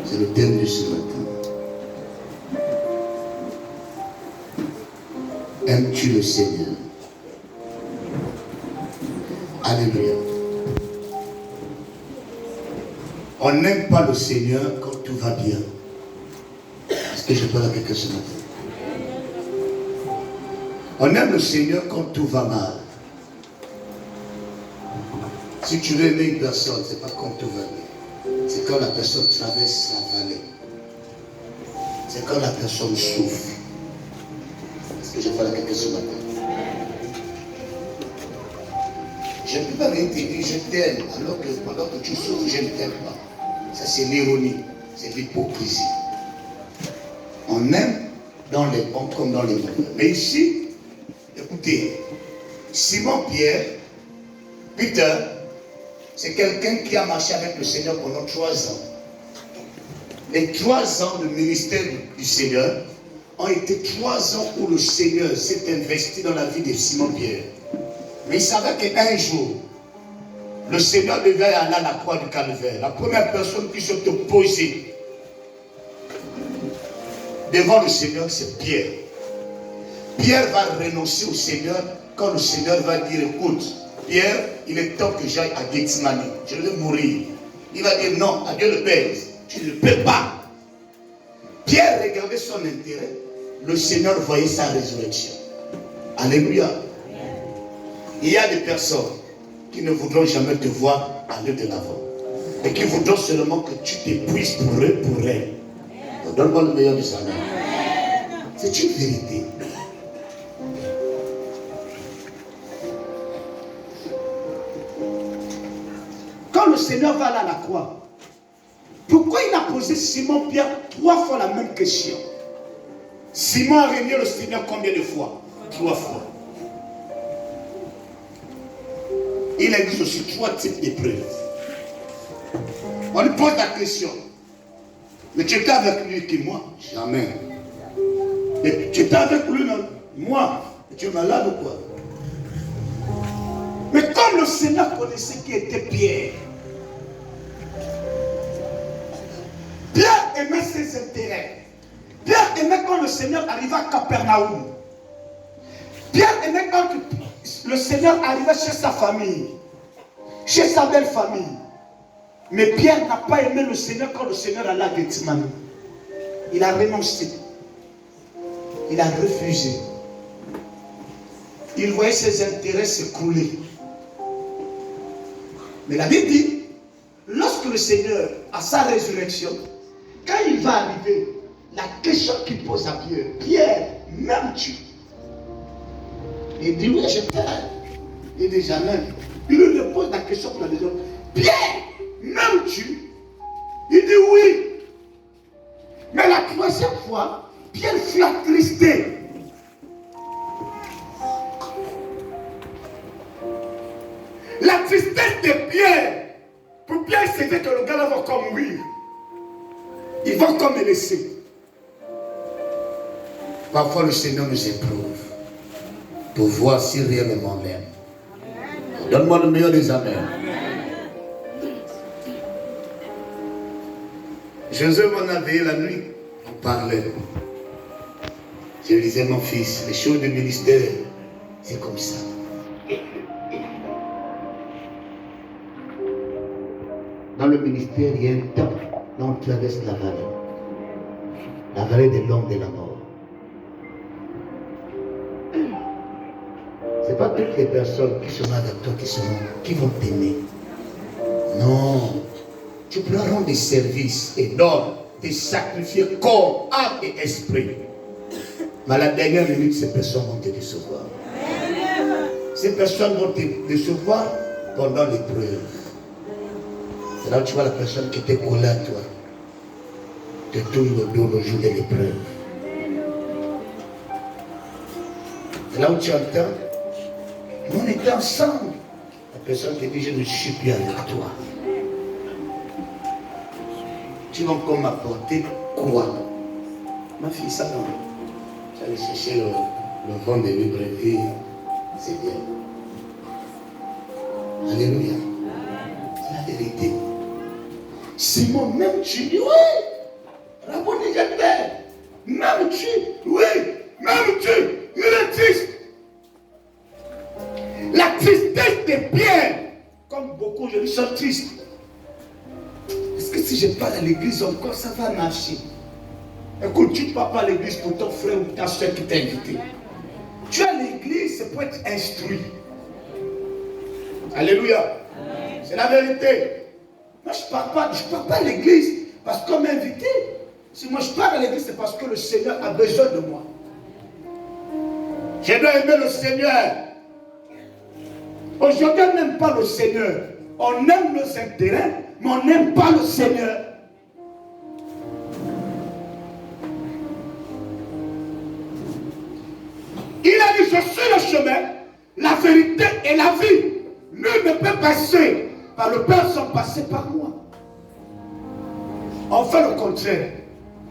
C'est le thème de ce matin. Aimes-tu le Seigneur? Alléluia. On n'aime pas le Seigneur quand tout va bien. Est-ce que je parle à quelqu'un ce matin? On aime le Seigneur quand tout va mal. Si tu veux aimer une personne, ce n'est pas quand tout va bien. C'est quand la personne traverse la vallée. C'est quand la personne souffre. Est-ce que je parle à quelqu'un ce matin? Je ne peux pas rien te dire, je t'aime, alors que pendant que tu souffres, je ne t'aime pas. Ça, c'est l'ironie, c'est l'hypocrisie. On aime dans les bons comme dans les mauvais. Mais ici, écoutez, Simon-Pierre, Peter, c'est quelqu'un qui a marché avec le Seigneur pendant 3 ans. Les 3 ans de ministère du Seigneur ont été 3 ans où le Seigneur s'est investi dans la vie de Simon-Pierre. Mais il savait qu'un jour, le Seigneur devait aller à la croix du Calvaire. La première personne qui s'est opposée devant le Seigneur, c'est Pierre. Pierre va renoncer au Seigneur quand le Seigneur va dire, écoute, Pierre, il est temps que j'aille à Gethsemane. Je vais mourir. Il va dire, non, à Dieu le Père, tu ne peux pas. Pierre regardait son intérêt. Le Seigneur voyait sa résurrection. Alléluia. Il y a des personnes qui ne voudront jamais te voir aller de l'avant. Et qui voudront seulement que tu t'épuises pour eux, pour elles. Donne-moi le meilleur de sa main. C'est une vérité. Quand le Seigneur va aller à la croix, pourquoi il a posé Simon-Pierre 3 fois la même question? Simon a renié le Seigneur combien de fois? 3 fois. Il existe aussi 3 types d'épreuves. On lui pose la question. Mais tu étais avec lui qui moi? Jamais. Et tu étais avec lui, non? Moi? Tu es malade ou quoi? Mais comme le Seigneur connaissait qui était Pierre, Pierre aimait ses intérêts. Pierre aimait quand le Seigneur arrivait à Capernaum. Pierre aimait quand le Seigneur arrivait chez sa famille, chez sa belle famille. Mais Pierre n'a pas aimé le Seigneur quand le Seigneur allait à Gethsemane. Il a renoncé. Il a refusé. Il voyait ses intérêts s'écrouler. Mais la Bible dit, lorsque le Seigneur a sa résurrection, quand il va arriver, la question qu'il pose à Pierre, Pierre, m'aimes-tu? Il dit oui, je t'aime. Il dit jamais. Il lui pose la question pour la deuxième. Pierre, m'aimes-tu? Il dit oui. Mais la 3e fois, Pierre fut attristé. La tristesse de Pierre, pour Pierre, c'était que le gars là va encore mourir. Il va encore me laisser. Parfois, le Seigneur nous éprouve pour voir si réellement on l'aime. Donne-moi le meilleur des amens. Jésus m'en a veillé la nuit. On parlait. Je disais, mon fils, les choses du ministère, c'est comme ça. Dans le ministère, il y a un temps où on traverse la vallée. La vallée de l'ombre de la mort. Ce n'est pas toutes les personnes qui sont avec toi qui vont t'aimer. Non. Tu pourras rendre des services énormes, te sacrifier corps, âme et esprit. Mais à la dernière minute, ces personnes vont te décevoir. Ces personnes vont te décevoir pendant l'épreuve. C'est là où tu vois la personne qui était collée à toi. Te tourne le dos le jour de l'épreuve. C'est là où tu entends. On était ensemble. La personne te dit, je ne suis plus avec toi. Tu vas encore m'apporter quoi? Ma fille, ça non. Tu allais chercher le vent de librairie. C'est bien. Alléluia. C'est la vérité. Simon, même tu dis oui. Rabboni, je t'aime. Même tu, oui. Même tu, il est triste. La tristesse de Pierre, comme beaucoup aujourd'hui sont tristes. Est-ce que si je pars à l'église encore, ça va marcher? Écoute, tu ne pars pas à l'église pour ton frère ou ta soeur qui t'a invité. Tu es à l'église, c'est pour être instruit. Alléluia. C'est la vérité. Moi, je ne pars pas à l'église parce qu'on m'a invité. Si moi je pars à l'église, c'est parce que le Seigneur a besoin de moi. Je dois aimer le Seigneur. Aujourd'hui, on n'aime pas le Seigneur. On aime nos intérêts, mais on n'aime pas le Seigneur. Il a dit, je suis le chemin, la vérité et la vie. Nul ne peut passer par le Père sans passer par moi. On fait le contraire.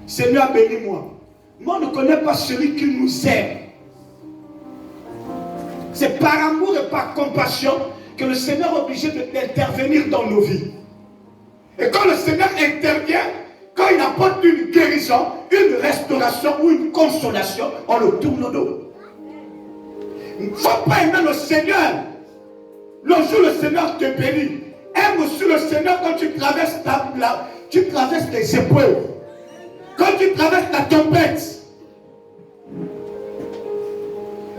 Seigneur, bénis-moi. Moi, on ne connaît pas celui qui nous aime. C'est par amour et par compassion que le Seigneur est obligé d'intervenir dans nos vies. Et quand le Seigneur intervient, quand il apporte une guérison, une restauration ou une consolation, on le tourne au dos. Il ne faut pas aimer le Seigneur. Le jour où le Seigneur te bénit, aime aussi le Seigneur quand tu traverses les épreuves. Quand tu traverses la tempête.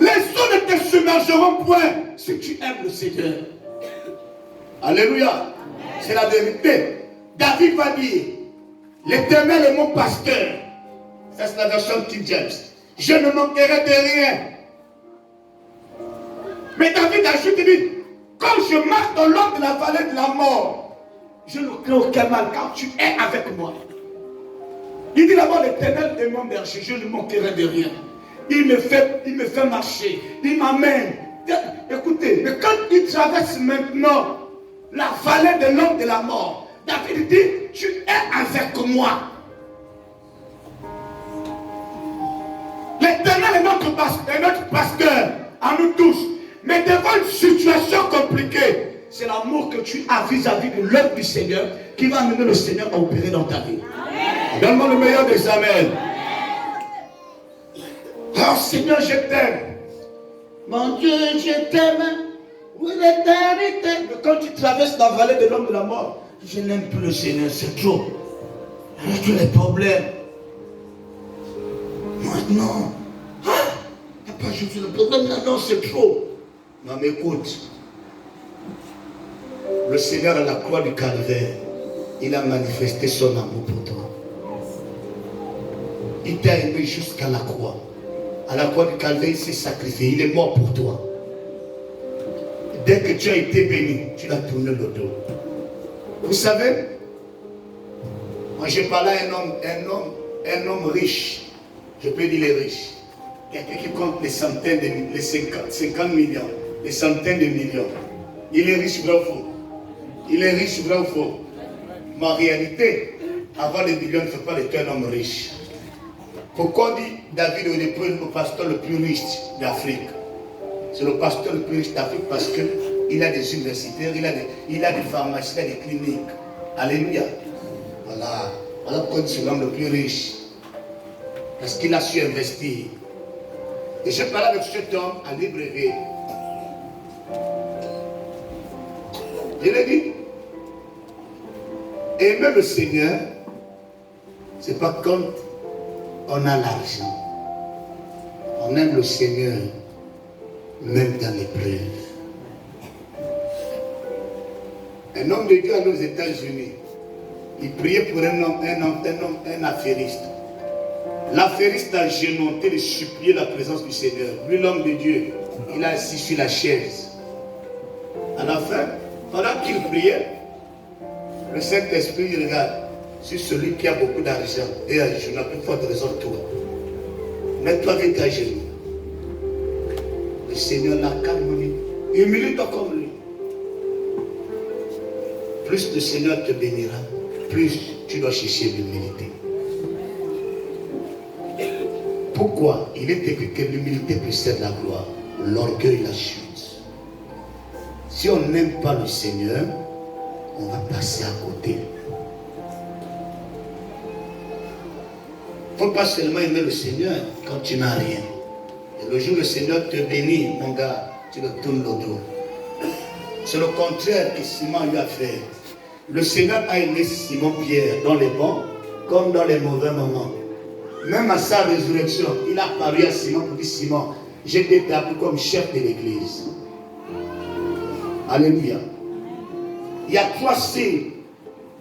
Les eaux ne te submergeront point si tu aimes le Seigneur. Alléluia. C'est la vérité. David va dire, l'Éternel est mon pasteur. Ça c'est la version King James. Je ne manquerai de rien. Mais David ajoute, il dit, quand je marche dans l'ombre de la vallée de la mort, je ne crains aucun mal car tu es avec moi. Il dit là-bas, l'Éternel est mon berger, je ne manquerai de rien. Il me fait marcher, il m'amène. Écoutez, mais quand il traverse maintenant la vallée de l'ombre de la mort, David dit, tu es avec moi. L'Éternel est notre pasteur, à nous tous. Mais devant une situation compliquée, c'est l'amour que tu as vis-à-vis de l'œuvre du Seigneur qui va amener le Seigneur à opérer dans ta vie. Donne-moi le meilleur des amens. Oh Seigneur, je t'aime. Mon Dieu, je t'aime. Oui, l'éternité. Mais quand tu traverses la vallée de l'homme de la mort, je n'aime plus le Seigneur, c'est trop. J'ai tous les problèmes. Maintenant, papa, je suis le problème. Non, c'est trop. Non, mais écoute. Le Seigneur à la croix du Calvaire, il a manifesté son amour pour toi. Il t'a aimé jusqu'à la croix. À la croix du Calvaire, il s'est sacrifié. Il est mort pour toi. Dès que tu as été béni, tu l'as tourné le dos. Vous savez, moi j'ai parlé à un homme riche. Je peux dire les riches. Quelqu'un qui compte les centaines de millions, les 50 millions, les centaines de millions. Il est riche, vrai ou faux? Il est riche, vrai ou faux? Mais en réalité, avoir les millions ne fait pas de toi un homme riche. Pourquoi on dit David est le pasteur le plus riche d'Afrique? C'est le pasteur le plus riche d'Afrique parce qu'il a des universitaires, il a des pharmacies, il a des cliniques. Alléluia. Voilà. Voilà pourquoi c'est l'homme le plus riche. Parce qu'il a su investir. Et je parle avec cet homme à Libreville. Je l'ai dit. Aimer le Seigneur, c'est pas quand on a l'argent. On aime le Seigneur, même dans l'épreuve. Un homme de Dieu allait aux États-Unis. Il priait pour un affairiste. L'affairiste a génoté de supplier la présence du Seigneur. Lui, l'homme de Dieu, il a assis sur la chaise. À la fin, pendant qu'il priait, le Saint-Esprit regarde sur celui qui a beaucoup d'argent et un genou, plus forte raison de toi. Mets-toi avec ta genou. Le Seigneur l'a calmé. Humilie-toi comme lui. Plus le Seigneur te bénira, plus tu dois chercher l'humilité. Pourquoi? Il est écrit que l'humilité précède la gloire, l'orgueil la chute. Si on n'aime pas le Seigneur, on va passer à côté. ne faut pas seulement aimer le Seigneur quand tu n'as rien. Et le jour où le Seigneur te bénit, mon gars, tu le tournes le dos. C'est le contraire que Simon lui a fait. Le Seigneur a aimé Simon-Pierre dans les bons comme dans les mauvais moments. Même à sa résurrection, il a parlé à Simon pour dire, Simon, j'ai été appelé comme chef de l'église. Alléluia. Il y a 3 signes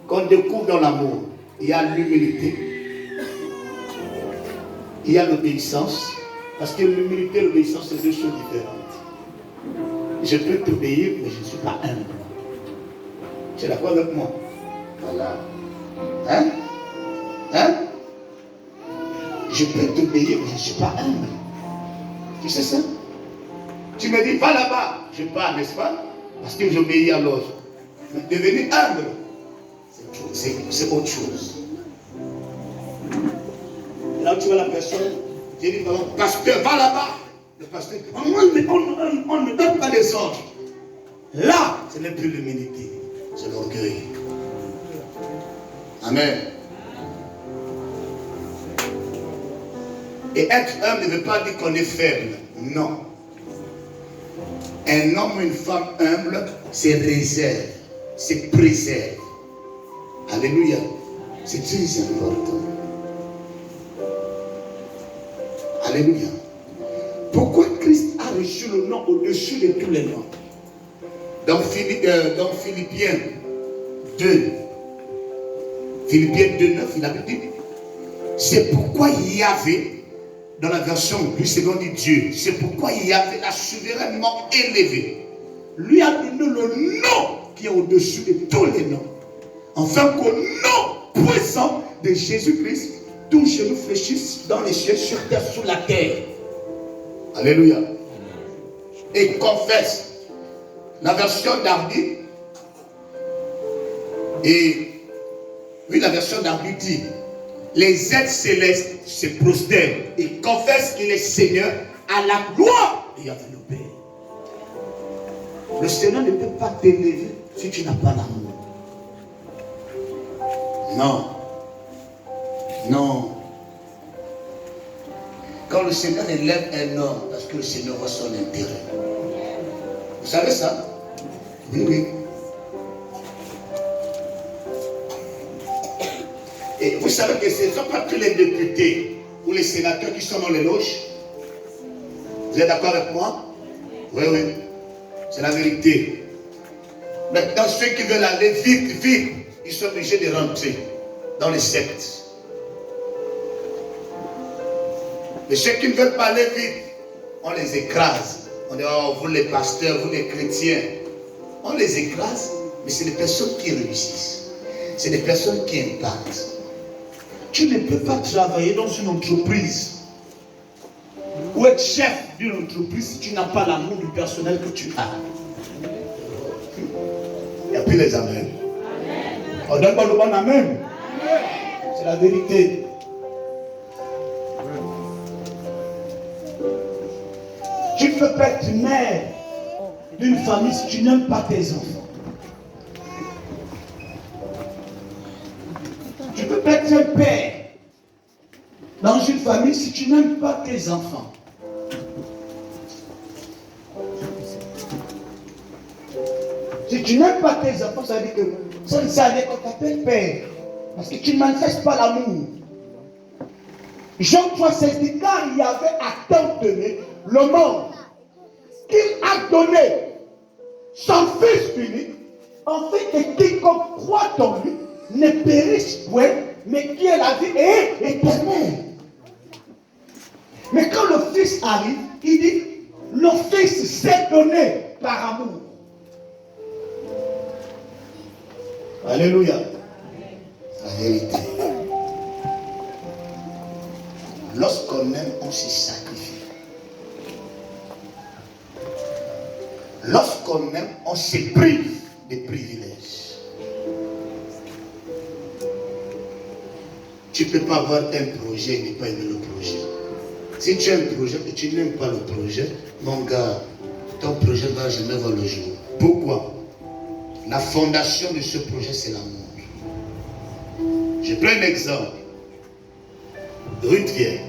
qu'on découvre dans l'amour. Il y a l'humilité. Il y a l'obéissance. Parce que l'humilité et l'obéissance, c'est 2 choses différentes. Je peux t'obéir, mais je ne suis pas humble. Tu es d'accord avec moi? Voilà. Hein? Hein? Je peux t'obéir, mais je ne suis pas humble. Tu sais ça? Tu me dis, va là-bas. Je pars, n'est-ce pas? Parce que j'obéis à l'autre. Mais devenir humble, c'est autre chose. Et là où tu vois la personne, j'ai dit, pasteur, va là-bas. Le pasteur, on ne donne pas les ordres. Là, ce n'est plus l'humilité, c'est l'orgueil. Amen. Et être humble ne veut pas dire qu'on est faible. Non. Un homme ou une femme humble, c'est réserve, c'est préserve. Alléluia. C'est très important. Alléluia. Pourquoi Christ a reçu le nom au-dessus de tous les noms? Dans Philippiens 2, Philippiens 2:9, il a dit, c'est pourquoi Yahvé, dans la version du second dit Dieu, c'est pourquoi Yahvé l'a souverainement élevé. Lui a donné le nom qui est au-dessus de tous les noms. Enfin qu'au nom puissant de Jésus-Christ, tous genoux fléchissent dans les cieux, sur terre, sous la terre. Alléluia. Et confesse. La version d'Ardi, et oui, la version d'Ardi dit, les êtres célestes se prosternent et confessent qu'il est Seigneur à la gloire de Yahvé le Père. Le Seigneur ne peut pas t'élever si tu n'as pas l'amour. Non. Non. Quand le Seigneur élève un homme, parce que le Seigneur voit son intérêt. Vous savez ça? Oui, oui. Et vous savez que ce ne sont pas tous les députés ou les sénateurs qui sont dans les loges. Vous êtes d'accord avec moi? Oui, oui. C'est la vérité. Maintenant, ceux qui veulent aller vite, vite, ils sont obligés de rentrer dans les sectes. Mais ceux qui ne veulent pas aller vite, on les écrase. On dit, oh, vous les pasteurs, vous les chrétiens. On les écrase, mais c'est des personnes qui réussissent. C'est des personnes qui impactent. Tu ne peux pas travailler dans une entreprise ou être chef d'une entreprise si tu n'as pas l'amour du personnel que tu as. Il n'y a plus les amens. On donne pas le bon amen. C'est la vérité. Tu ne peux pas être mère d'une famille si tu n'aimes pas tes enfants. Tu ne peux pas être un père dans une famille si tu n'aimes pas tes enfants. Si tu n'aimes pas tes enfants, ça veut dire que ça veut dire qu'on t'appelle père. Parce que tu ne manifestes pas l'amour. Jean 3,16 dit, car il y avait à tant donné le monde qu'il a donné son Fils unique, en fait que quiconque croit en lui ne périsse point, mais qui est la vie et éternelle. Mais quand le Fils arrive, il dit, le Fils s'est donné par amour. Alléluia. La vérité. Lorsqu'on aime, on se sacrifie. Lorsqu'on aime, on se prive des privilèges. Tu ne peux pas avoir un projet et ne pas aimer le projet. Si tu as un projet et tu n'aimes pas le projet, mon gars, ton projet ne va jamais voir le jour. Pourquoi? La fondation de ce projet, c'est l'amour. Je prends un exemple. Ruth vient.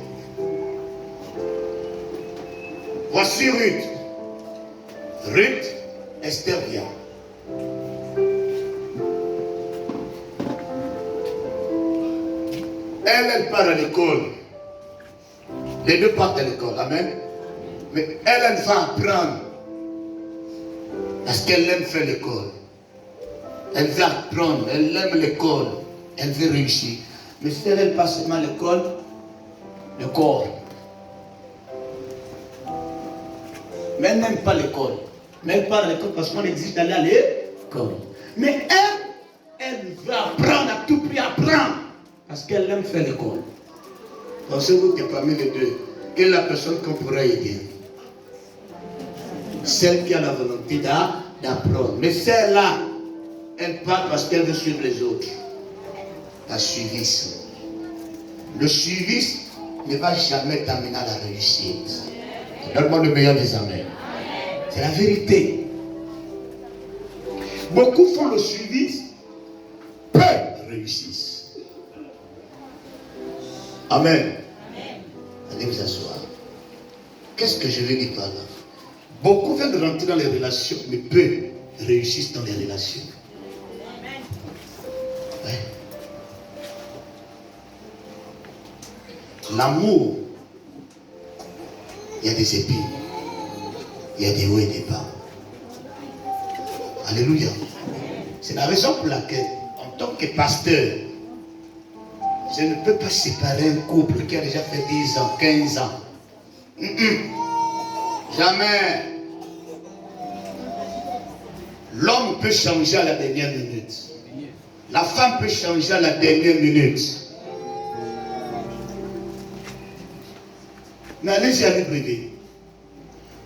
Voici Ruth. Ruth, Esther vient. Elle part à l'école. Les deux partent à l'école. Amen. Mais elle va apprendre. Parce qu'elle aime faire l'école. Elle veut apprendre. Elle aime l'école. Elle veut réussir. Mais si elle passe seulement l'école, le corps. Mais elle n'aime pas l'école. Mais elle part à l'école parce qu'on exige d'aller à l'école. Mais elle veut apprendre à tout prix apprendre. Parce qu'elle aime faire l'école. Pensez-vous que parmi les deux, quelle est la personne qu'on pourrait aider? Celle qui a la volonté d'apprendre. Mais celle-là, elle part parce qu'elle veut suivre les autres. La suivisme. Le suivisme ne va jamais t'amener à la réussite. Donne-moi le meilleur des amens. C'est la vérité. Beaucoup font le suivisme, peu réussissent. Amen. Allez vous asseoir. Qu'est-ce que je veux dire par là? Beaucoup viennent de rentrer dans les relations, mais peu réussissent dans les relations. Ouais. L'amour, il y a des épines, il y a des hauts et des bas. Alléluia. C'est la raison pour laquelle, en tant que pasteur, je ne peux pas séparer un couple qui a déjà fait 10 ans, 15 ans. Jamais. L'homme peut changer à la dernière minute. La femme peut changer à la dernière minute. Mais allez-y à l'hybride.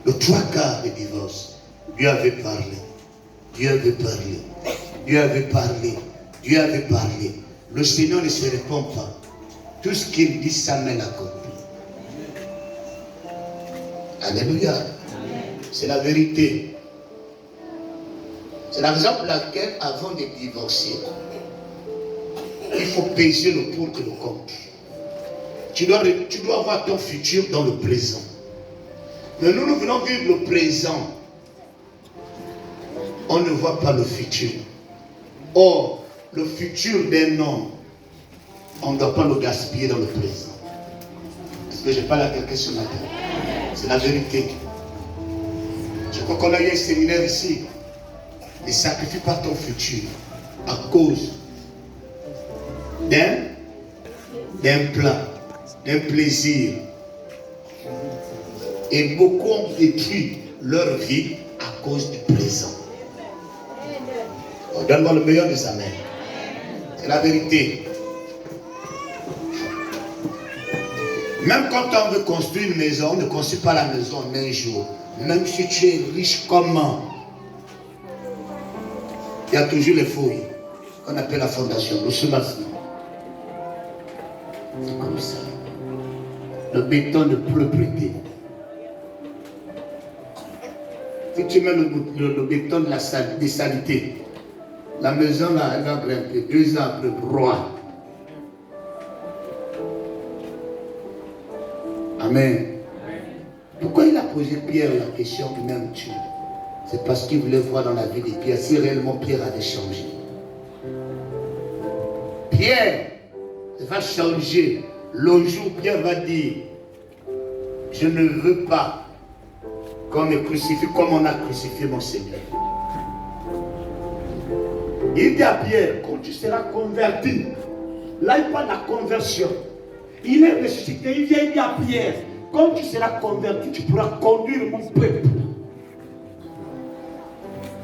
Le 3/4 des divorces, Dieu avait parlé. Dieu avait parlé. Dieu avait parlé. Dieu avait parlé. Le Seigneur ne se répond pas. Tout ce qu'il dit, ça mène à accompli. Alléluia. C'est la vérité. C'est la raison pour laquelle, avant de divorcer, il faut peser le pour et le contre. Tu dois avoir ton futur dans le présent. Mais nous venons vivre le présent. On ne voit pas le futur. Or, le futur d'un homme, on ne doit pas le gaspiller dans le présent. Est-ce que je parle à quelqu'un ce matin? C'est la vérité. Je crois qu'on a eu un séminaire ici. Ne sacrifie pas ton futur à cause d'un plan, d'un plaisir. Et beaucoup ont détruit leur vie à cause du présent. Donne-moi le meilleur des amens. C'est la vérité. Même quand on veut construire une maison, on ne construit pas la maison en un jour. Même si tu es riche comment, il y a toujours les fouilles qu'on appelle la fondation, le soubassement. C'est comme ça. Le béton ne peut prêter. Si tu mets le béton de la des saletés, la maison là, elle va grimper 2 ans après roi. Amen. Pourquoi il a posé Pierre la question du même Dieu? C'est parce qu'il voulait voir dans la vie de Pierre si réellement Pierre allait changer. Pierre va changer. Le jour où Pierre va dire, je ne veux pas qu'on me crucifie comme on a crucifié mon Seigneur. Il dit à Pierre, quand tu seras converti, là il parle de la conversion. Il est ressuscité, il vient, il dit à Pierre, quand tu seras converti, tu pourras conduire mon peuple.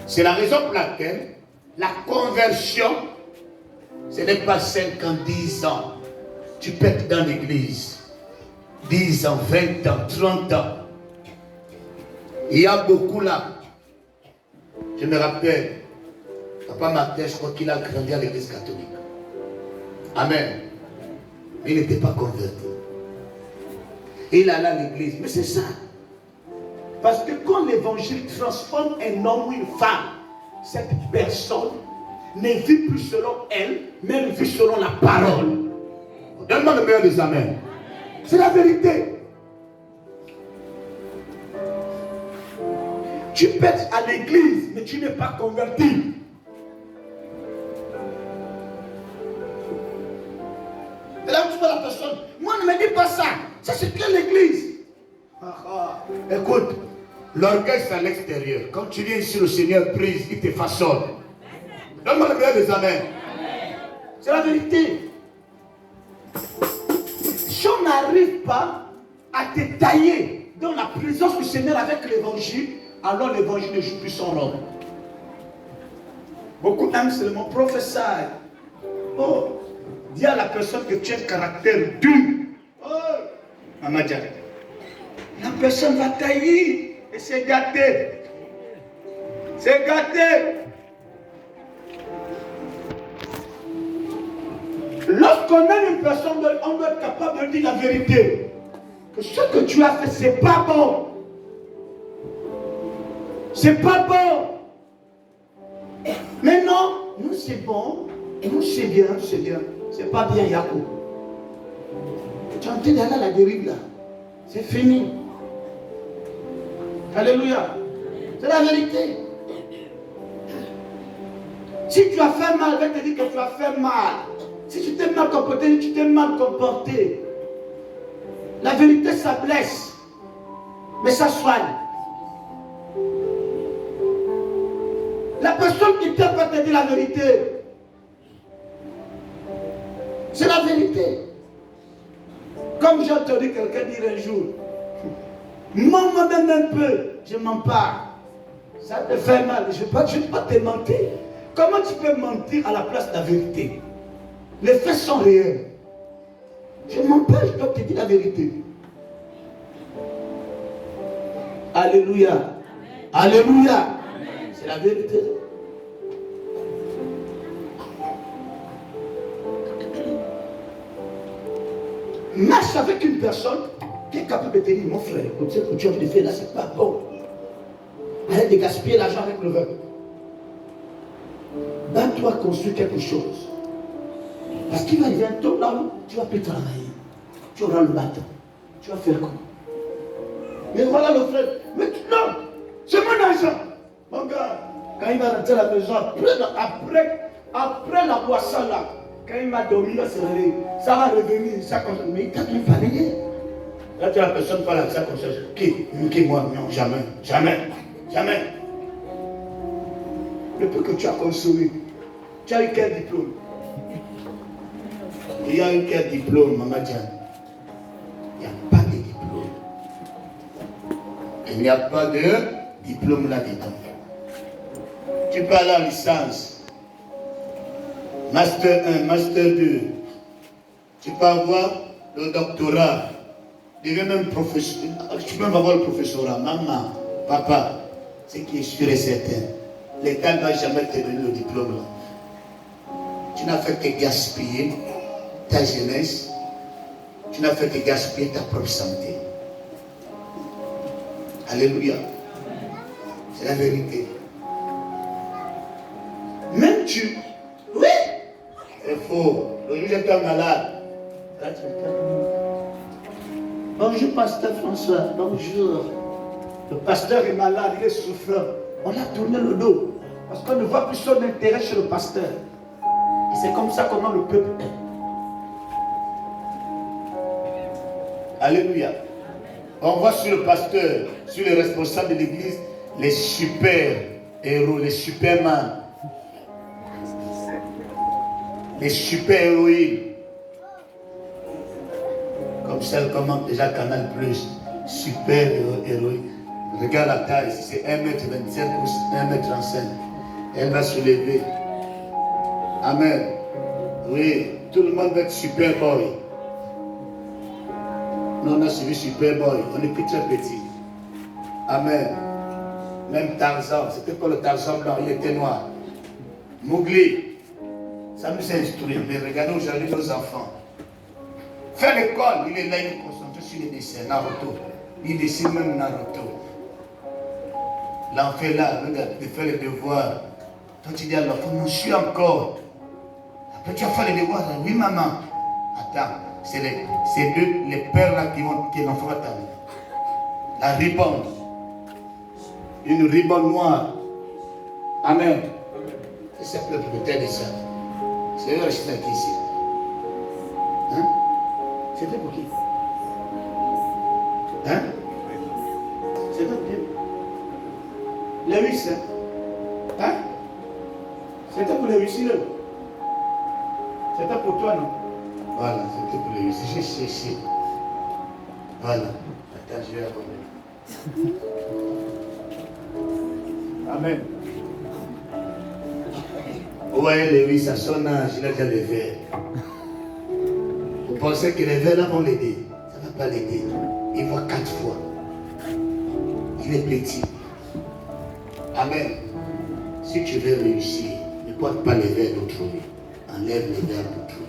C'est la raison pour laquelle la conversion, ce n'est pas 5 ans, 10 ans. Tu peux être dans l'église. 10 ans, 20 ans, 30 ans. Il y a beaucoup là. Je me rappelle, Papa Martin, je crois qu'il a grandi à l'église catholique. Amen. Il n'était pas converti. Il allait à l'église. Mais c'est ça. Parce que quand l'évangile transforme un homme ou une femme, cette personne ne vit plus selon elle, mais elle vit selon la parole. Donne-moi le meilleur des amens. C'est la vérité. Tu peux être à l'église, mais tu n'es pas converti. Et là, tu vois la personne. Moi, ne me dis pas ça. Ça, c'est que l'église. Écoute, l'orgueil, c'est à l'extérieur. Quand tu viens ici, le Seigneur brise, il te façonne. Donne-moi le meilleur des amens. C'est la vérité. Si on n'arrive pas à te tailler dans la présence du Seigneur avec l'évangile, alors l'évangile ne joue plus son rôle. Beaucoup aiment seulement prophétie. Oh, dis à la personne que tu as un caractère dur. Oh, Maman Dia. La personne va tailler et c'est gâté. C'est gâté. Lorsqu'on aime une personne, on doit être capable de dire la vérité. Que ce que tu as fait, c'est pas bon. C'est pas bon. Mais non, nous c'est bon. Nous c'est bien, c'est bien. C'est pas bien, Yacoub. Tu es en train d'aller à la dérive là. C'est fini. Alléluia. C'est la vérité. Si tu as fait mal, je vais te dire que tu as fait mal. Si tu t'es mal comporté, tu t'es mal comporté. La vérité, ça blesse. Mais ça soigne. La personne qui t'aime va te dire la vérité. C'est la vérité. Comme j'ai entendu quelqu'un dire un jour, mens-moi même un peu, je mens pas. Ça te fait mal, je ne vais pas te mentir. Comment tu peux mentir à la place de la vérité? Les faits sont réels. Je ne mens pas, je dois te dire la vérité. Alléluia. Amen. Alléluia. Amen. C'est la vérité. Marche avec une personne qui est capable de te dire, mon frère, écoute, ce que tu as fait là, c'est pas bon. Arrête de gaspiller l'argent avec le vin. Bats-toi construire quelque chose. Parce qu'il va arriver un temps là où tu vas plus travailler. Tu auras le bâton. Tu vas faire quoi? Mais voilà le frère. Mais non, c'est mon argent. Mon gars, quand il va rentrer à la maison, après la boisson là, quand il m'a dormi, il va se réveiller. Ça va revenir, ça comme ça. Mais il t'a bien parlé. Là, tu as la personne parle avec ça comme ça. Qui moi? Non, jamais. Jamais. Jamais. Le peu que tu as consommé, tu as eu quel diplôme? Il y a eu quel diplôme, Maman Dia? Il n'y a pas de diplôme. Il n'y a pas de diplôme là-dedans. Tu peux aller en licence. Master 1, Master 2. Tu peux avoir le doctorat. Deviens même professeur. Tu peux même avoir le professorat. Maman, papa, ce qui est sûr et certain. L'État ne va jamais te donner le diplôme là. Tu n'as fait que gaspiller ta jeunesse. Tu n'as fait que gaspiller ta propre santé. Alléluia. C'est la vérité. Même tu... Oui, c'est faux. Le jour où j'étais malade. Bonjour, pasteur François. Bonjour. Le pasteur est malade, il est souffrant. On a tourné le dos. Parce qu'on ne voit plus son intérêt chez le pasteur. Et c'est comme ça comment le peuple est. Alléluia. On voit sur le pasteur, sur les responsables de l'église, les super héros, les superman, les super héroïnes. Comme celle commande déjà Canal Plus, super héroïne. Regarde la taille, si c'est 1m25 ou 1m35, elle va se lever. Amen. Oui, tout le monde va être super boy. Nous on a suivi super boy, on est plus très petit. Amen. Même Tarzan, c'était pas le Tarzan blanc, il était noir. Mowgli, ça nous a instruit, mais regardez aujourd'hui nos enfants. Faire l'école, il est là, il est concentré sur les dessins, Naruto. Il dessine même Naruto. L'enfant là, regarde, il fait les devoirs. Toi tu dis à l'enfant, non, je suis encore. Après tu as fait les devoirs, oui maman. Attends, C'est les pères là qui l'enfant va t'amener. La ribande. Une ribande noire. Amen. C'est simple peut-être de ça. C'est eux qui sont ici. Hein? C'était pour qui? Hein? C'était pour qui? Les 800. Hein? C'était pour les 800. C'était pour toi, non? Voilà, c'était pour les 800. Voilà. Attends, je vais abonner. Amen. Vous voyez les 800 à son âge, il a déjà les verres. Vous pensez que les verres là vont l'aider? Ça ne va pas l'aider. Il voit 4 fois. Il est petit. Amen. Si tu veux réussir, ne porte pas les verres d'autrui. Enlève les verres d'autrui.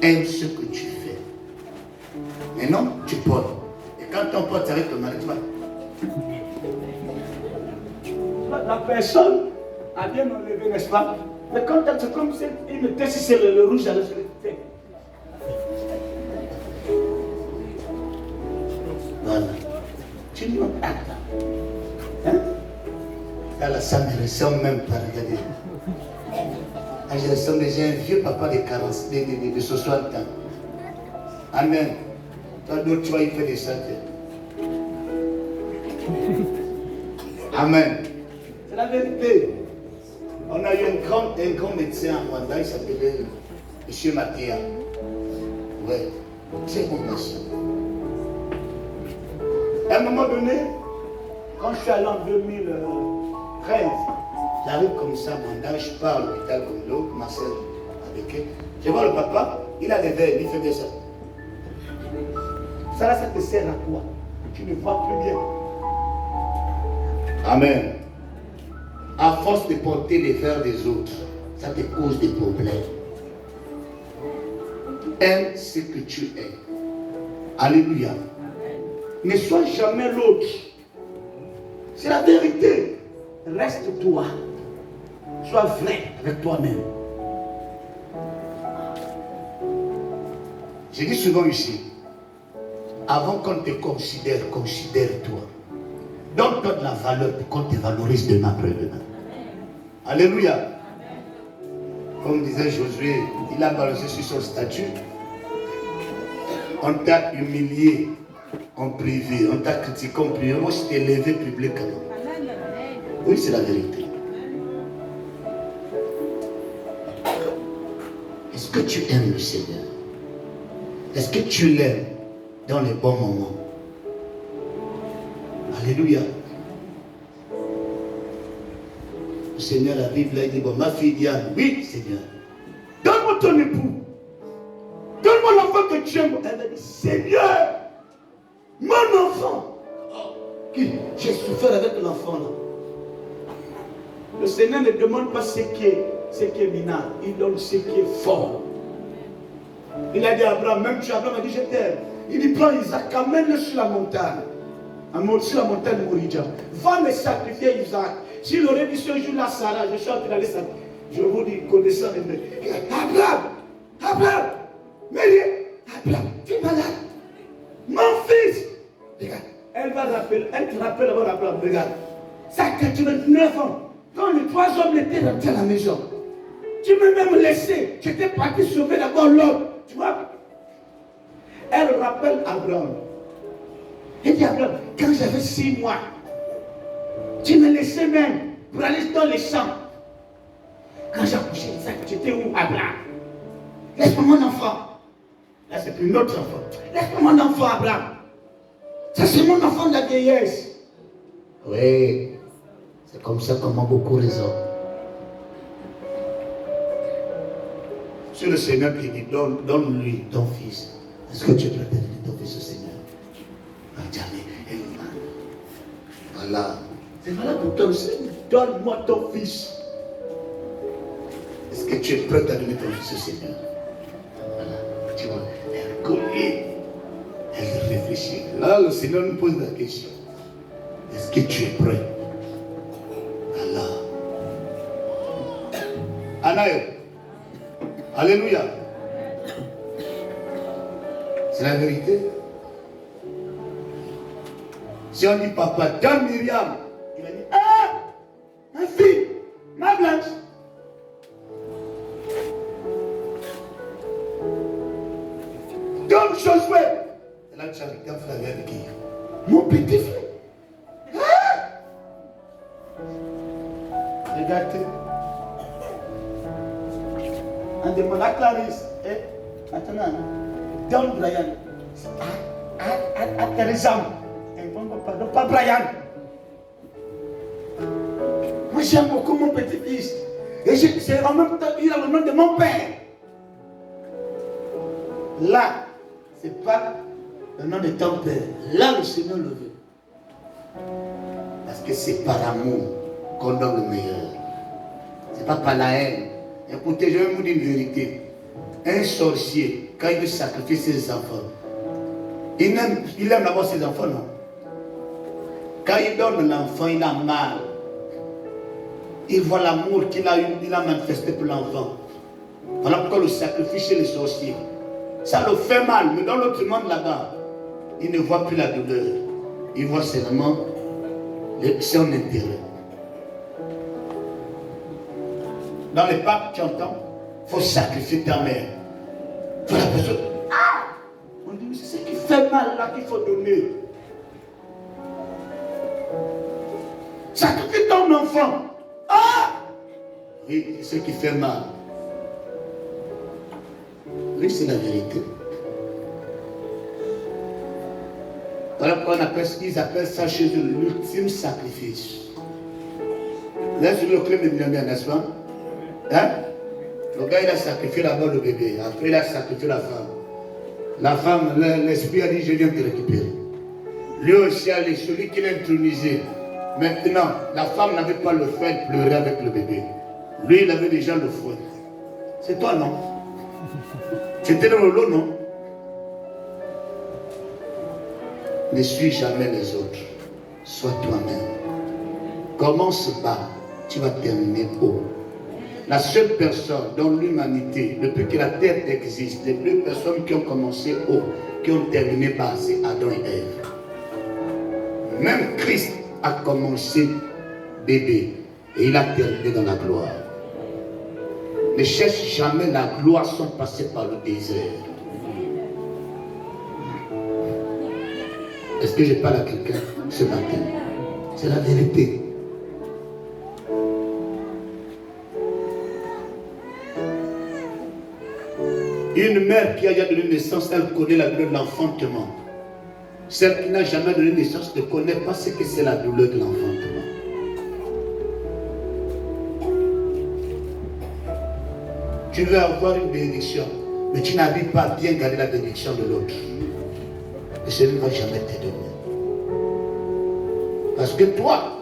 Aime ce que tu fais. Maintenant, tu portes. Et quand on porte avec ton mari, tu vas. La personne a bien enlevé, n'est-ce pas? Mais quand c'est comme si il me testait si c'est le rouge, alors je le fais. Voilà. Tu me attends. Hein? Là, ça me ressemble même pas, regardez. Je ressemble déjà à un vieux papa de 40, de 60 ans. Amen. Toi, d'autres, tu vois, il fait des santé. Amen. C'est la vérité. On a eu un grand médecin à Rwanda, il s'appelait M. Mathia. Oui, très bon patient. À un moment donné, quand je suis allé en 2013, j'arrive comme ça, je pars à l'hôpital comme l'autre, ma soeur avec elle. Je vois le papa, il a des verres, il fait de ça. Ça là, ça te sert à quoi? Tu ne vois plus bien. Amen. À force de porter les verres des autres, ça te cause des problèmes. Aime ce que tu es. Alléluia. Ne sois jamais l'autre. C'est la vérité. Reste toi. Sois vrai avec toi-même. Je dis souvent ici, avant qu'on te considère, considère-toi. Donne-toi de la valeur pour qu'on te valorise demain après-demain. Alléluia. Comme disait Josué, il a balancé sur son statut. On t'a humilié en privé, on t'a critiqué en privé. Moi, je t'ai élevé publiquement. Oui, c'est la vérité. Est-ce que tu aimes le Seigneur? Est-ce que tu l'aimes dans les bons moments? Alléluia. Le Seigneur, la Bible, il dit, bon, ma fille Diane, oui, Seigneur, donne-moi ton époux. Donne-moi l'enfant que tu aimes. Elle m'a dit, Seigneur, mon enfant. J'ai souffert avec l'enfant là. Le Seigneur ne demande pas ce qui est minable. Il donne ce qui est fort. Il a dit à Abraham, même tu Abraham a dit, je t'aime. Il dit, prends Isaac, amène-le sur la montagne. Sur la montagne de Moridia. Va me sacrifier Isaac. S'il aurait dit ce jour-là, Sarah, je suis en train d'aller sacrifier. Je vous dis, connaissant les mecs. Abraham, mais Abraham, tu es malade. Mon fils. Regarde, elle te rappelle avant Abraham, regarde. Ça a 89 ans. Quand les 3 hommes étaient rentrés à la maison, tu m'as même laissé. Tu étais parti sauver d'abord l'homme. Tu vois? Elle rappelle Abraham. Elle dit Abraham, quand j'avais 6 mois, tu me laissais même pour aller dans les champs. Quand j'ai accouché, tu étais où, Abraham? Laisse-moi mon enfant. Là, c'est plus notre enfant. Laisse-moi mon enfant, Abraham. Ça, c'est mon enfant de la vieillesse. Oui, c'est comme ça qu'on m'a beaucoup raison. C'est le Seigneur qui dit, donne-lui ton fils. Est-ce que tu es prêt à donner ton fils au Seigneur? Voilà. C'est valable pour toi aussi. Donne-moi ton fils. Est-ce que tu es prêt à donner ton fils au Seigneur? Voilà. Tu vois, elle connaît. Elle réfléchit. Là, le Seigneur nous pose la question. Est-ce que tu es prêt? Voilà. Anaël. Alléluia. C'est la vérité. Si on dit papa, donne Myriam, il a dit, ah, ma fille, ma blanche. Donne Josué. Et là, tu as regardé frère de qui? Mon petit frère. Ah! Regardez. On demande à Clarisse. Maintenant, donne Brian. À Teresa. Non, pas Brian. Moi, j'aime beaucoup mon petit-fils. Et c'est en même temps, il a le nom de mon père. Là, ce n'est pas le nom de ton père. Là, le Seigneur le veut. Parce que c'est par amour qu'on donne le meilleur. Ce n'est pas par la haine. Écoutez, je vais vous dire une vérité. Un sorcier, quand il veut sacrifier ses enfants, il aime d'abord ses enfants, non? Quand il donne l'enfant, il a mal. Il voit l'amour qu'il a manifesté pour l'enfant. Voilà pourquoi le sacrifice chez les sorciers, ça le fait mal. Mais dans l'autre monde là-bas, il ne voit plus la douleur. Il voit seulement son intérêt. Dans les papes, tu entends, il faut sacrifier ta mère. Voilà la personne. Ah! On dit, c'est ce qui fait mal là qu'il faut donner. Sacrifie ton enfant. Ah! Oui, c'est ce qui fait mal. Oui, c'est la vérité. Voilà pourquoi ils appellent ça chez eux l'ultime sacrifice. Là, sur le club de millionnaire, n'est-ce pas? Hein? Le gars, il a sacrifié d'abord le bébé. Après, il a sacrifié la femme. La femme, l'esprit a dit, je viens te récupérer. Lui aussi, celui qui l'a intronisé. Maintenant, la femme n'avait pas le fouet, elle pleurait avec le bébé. Lui, il avait déjà le fouet. C'est toi, non? C'était dans le lot, non? Ne suis jamais les autres. Sois toi-même. Commence bas, tu vas terminer haut. La seule personne dans l'humanité, depuis que la terre existe, les deux personnes qui ont commencé haut, qui ont terminé bas, c'est Adam et Ève. Même Christ a commencé bébé et il a terminé dans la gloire. Ne cherche jamais la gloire sans passer par le désert. Est-ce que je parle à quelqu'un ce matin? C'est la vérité. Une mère qui a déjà donné naissance, elle connaît la douleur de l'enfantement. Celle qui n'a jamais donné naissance ne connaît pas ce que c'est la douleur de l'enfantement. Tu veux avoir une bénédiction, mais tu n'arrives pas à bien garder la bénédiction de l'autre. Le Seigneur ne va jamais te donner. Parce que toi,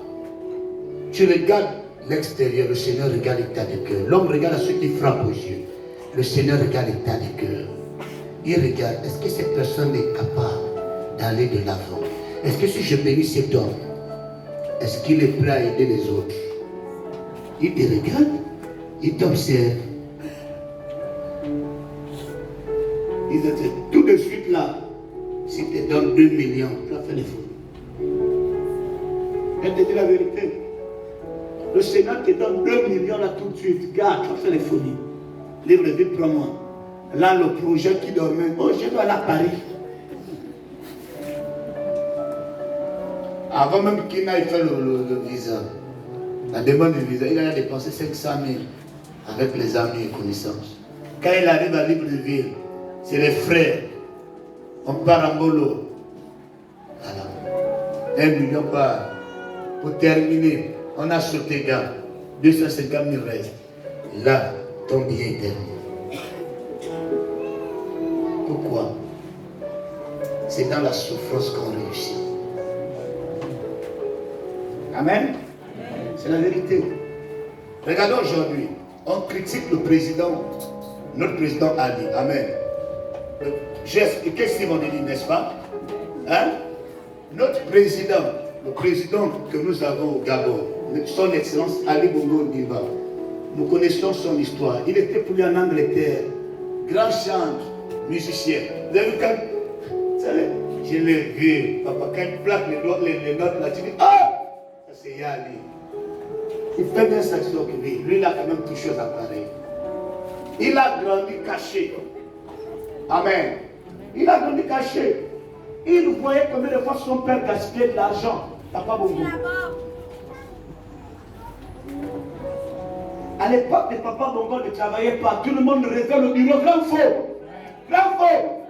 tu regardes l'extérieur, le Seigneur regarde l'état du cœur. L'homme regarde à ceux qui frappent aux yeux. Le Seigneur regarde l'état du cœur. Il regarde, est-ce que cette personne est capable d'aller de l'avant? Est-ce que si je bénis cet homme, est-ce qu'il est prêt à aider les autres? Il te regarde, il t'observe. Il te dit, tout de suite là, si tu te donnes 2 millions, tu vas faire les fous. Elle te dit la vérité. Le Seigneur te donne 2 millions là tout de suite. Garde, tu vas faire les folies. Livre de vie, prends-moi. Là, le projet qui dormait. Oh, je dois aller à Paris. Avant même qu'il n'aille faire le visa, la demande du visa, il a dépensé 500 000 avec les amis et connaissances. Quand il arrive à Libreville, c'est les frères. On part en bolo. Voilà. 1 million par. Pour terminer, on a sauté gars. 250 000 restes. Là, ton billet est terminé. Pourquoi? C'est dans la souffrance qu'on réussit. Amen. C'est la vérité. Regardons aujourd'hui, on critique le président, notre président Ali. Amen. J'ai expliqué ce qu'ils vont dire, n'est-ce pas? Hein? Notre président, le président que nous avons au Gabon, son excellence Ali Bongo Ondimba, nous connaissons son histoire. Il était pour lui en Angleterre, grand chanteur, musicien. Vous avez vu savez, je l'ai vu. Papa, quand il plaque les notes là, tu dis, ah, ça c'est Yali. Il fait bien ça, que lui. Lui, il a quand même touché aux appareils. Il a grandi caché. Amen. Il a grandi caché. Il voyait combien de fois son père gaspillait de l'argent. Papa Bongo. À l'époque de Papa Bongo ne travaillait pas. Tout le monde rêvait le bureau. Grand faux. Grand faux.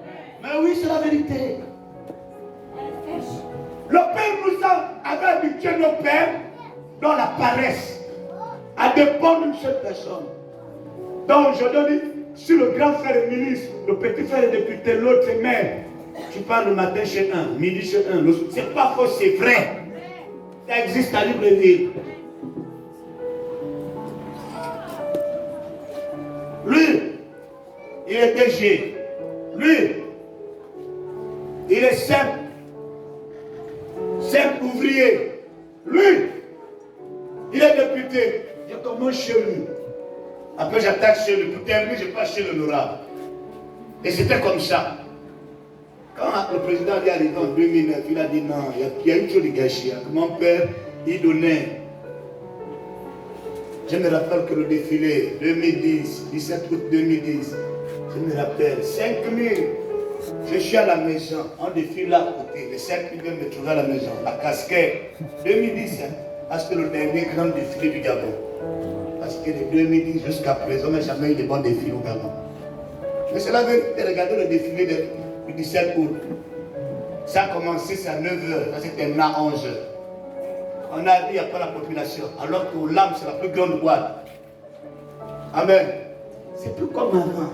Mais oui, c'est la vérité. Le Père nous avait habitué nos pères dans la paresse à dépendre d'une seule personne. Donc je donne, si le grand frère est ministre, le petit frère est député, l'autre est maire. Tu parles le matin chez un, midi chez un. C'est pas faux, c'est vrai. Ça existe à Libreville. Lui, il est DG. Lui, il est simple. Simple ouvrier. Lui, il est député. Je commence chez lui. Après, j'attaque chez lui. Pour terminer, je passe chez l'honorable. Et c'était comme ça. Quand le président est arrivé en 2009, il a dit non, il y a une chose de gâchis. Mon père, il donnait. Je me rappelle que le défilé 2010, 17 août 2010, je me rappelle, 5 000. Je suis à la maison, on défile là à côté. Les 5 000 viennent me trouver à la maison. La casquette, 2010, hein, parce que le dernier grand défilé du Gabon. Parce que de 2010 jusqu'à présent, on n'a jamais eu de bons défilés au Gabon. Mais c'est la vérité, regardez le défilé du 17 août. Ça a commencé à 9h, ça s'est terminé à 11h. On a dit, il n'y a pas la population. Alors qu'au LAM, c'est la plus grande boîte. Amen. C'est plus comme avant.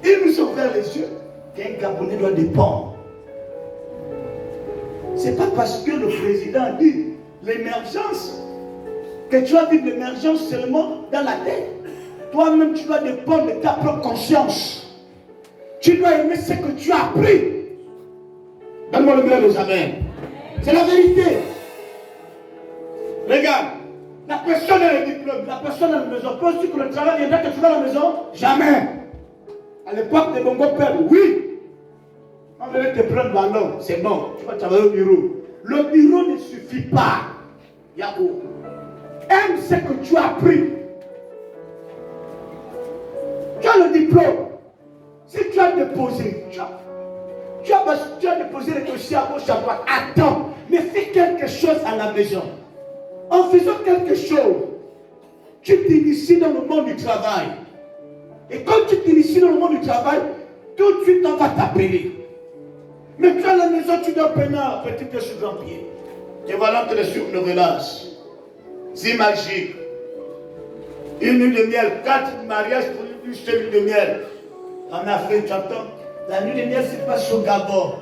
Ils nous ont ouvert les yeux qu'un Gabonais doit dépendre. C'est pas parce que le président dit l'émergence que tu vas vivre l'émergence seulement dans la tête. Toi-même, tu dois dépendre de ta propre conscience. Tu dois aimer ce que tu as appris. Donne-moi le meilleur des amens. C'est la vérité. Regarde, la personne a le diplôme, la personne a la maison. Penses-tu que le travail viendra que tu vas à la maison? Jamais. À l'époque de Bongo Père, oui. On venait te prendre ballon, c'est bon, tu vas travailler au bureau. Le bureau ne suffit pas. Yahoo. Aime ce que tu as appris. Tu as le diplôme. Si tu as déposé, tu as déposé les dossiers à gauche, à droite. Attends, mais fais quelque chose à la maison. En faisant quelque chose, tu t'inities dans le monde du travail. Et quand tu t'inities dans le monde du travail, tout de suite on va t'appeler. Mais tu as la maison, tu dois peiner un petit peu sur grand pied. Et voilà que le surnovelage. C'est magique. Une nuit de miel, 4 mariages pour une seule nuit de miel. En Afrique, tu entends? La nuit de miel, c'est pas au Gabon.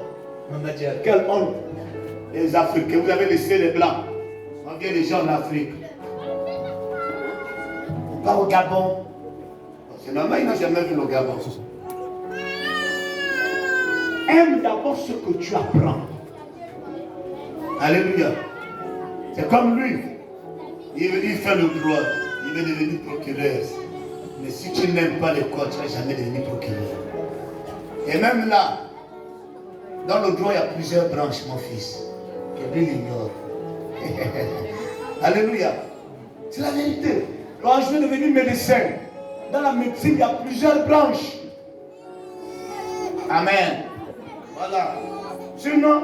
On va dire, quelle honte. Les Africains, vous avez laissé les Blancs. On vient des gens en Afrique. On part au Gabon. C'est normal, il n'a jamais vu le Gabon. Aime d'abord ce que tu apprends. Alléluia. C'est comme lui. Il fait le droit. Il veut devenir procureur. Mais si tu n'aimes pas l'école, tu ne vas jamais devenir procureur. Et même là, dans le droit, il y a plusieurs branches, mon fils. Que lui l'ignore. Alléluia. C'est la vérité. Quand je vais devenir médecin, dans la médecine, il y a plusieurs branches. Amen. Voilà. Sinon,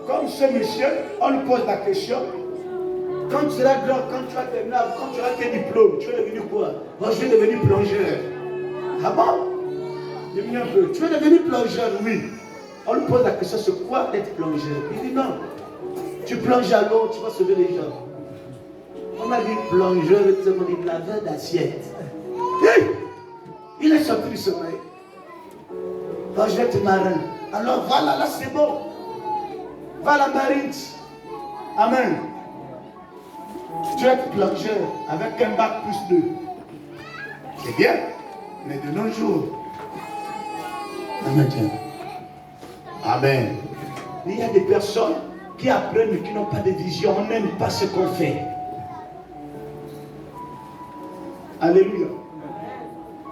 comme ce monsieur, on lui pose la question. Quand tu seras grand, quand tu vas terminer, quand tu auras tes diplômes, tu vas devenir quoi? Moi, je vais devenir plongeur. Ah bon? Devenir un peu. Tu vas devenir plongeur, oui. On lui pose la question, c'est quoi être plongeur? Il dit non. Tu plonges à l'eau, tu vas sauver les gens. On a dit plongeur, on dit laveur d'assiette. Il est sorti du sommeil. Quand je vais être marin. Alors voilà, là c'est bon. Va à la marine. Amen. Tu es plongeur avec un bac plus 2. C'est bien. Mais de nos jours. Amen. Amen. Il y a des personnes qui apprennent mais qui n'ont pas de vision. On n'aime pas ce qu'on fait. Alléluia.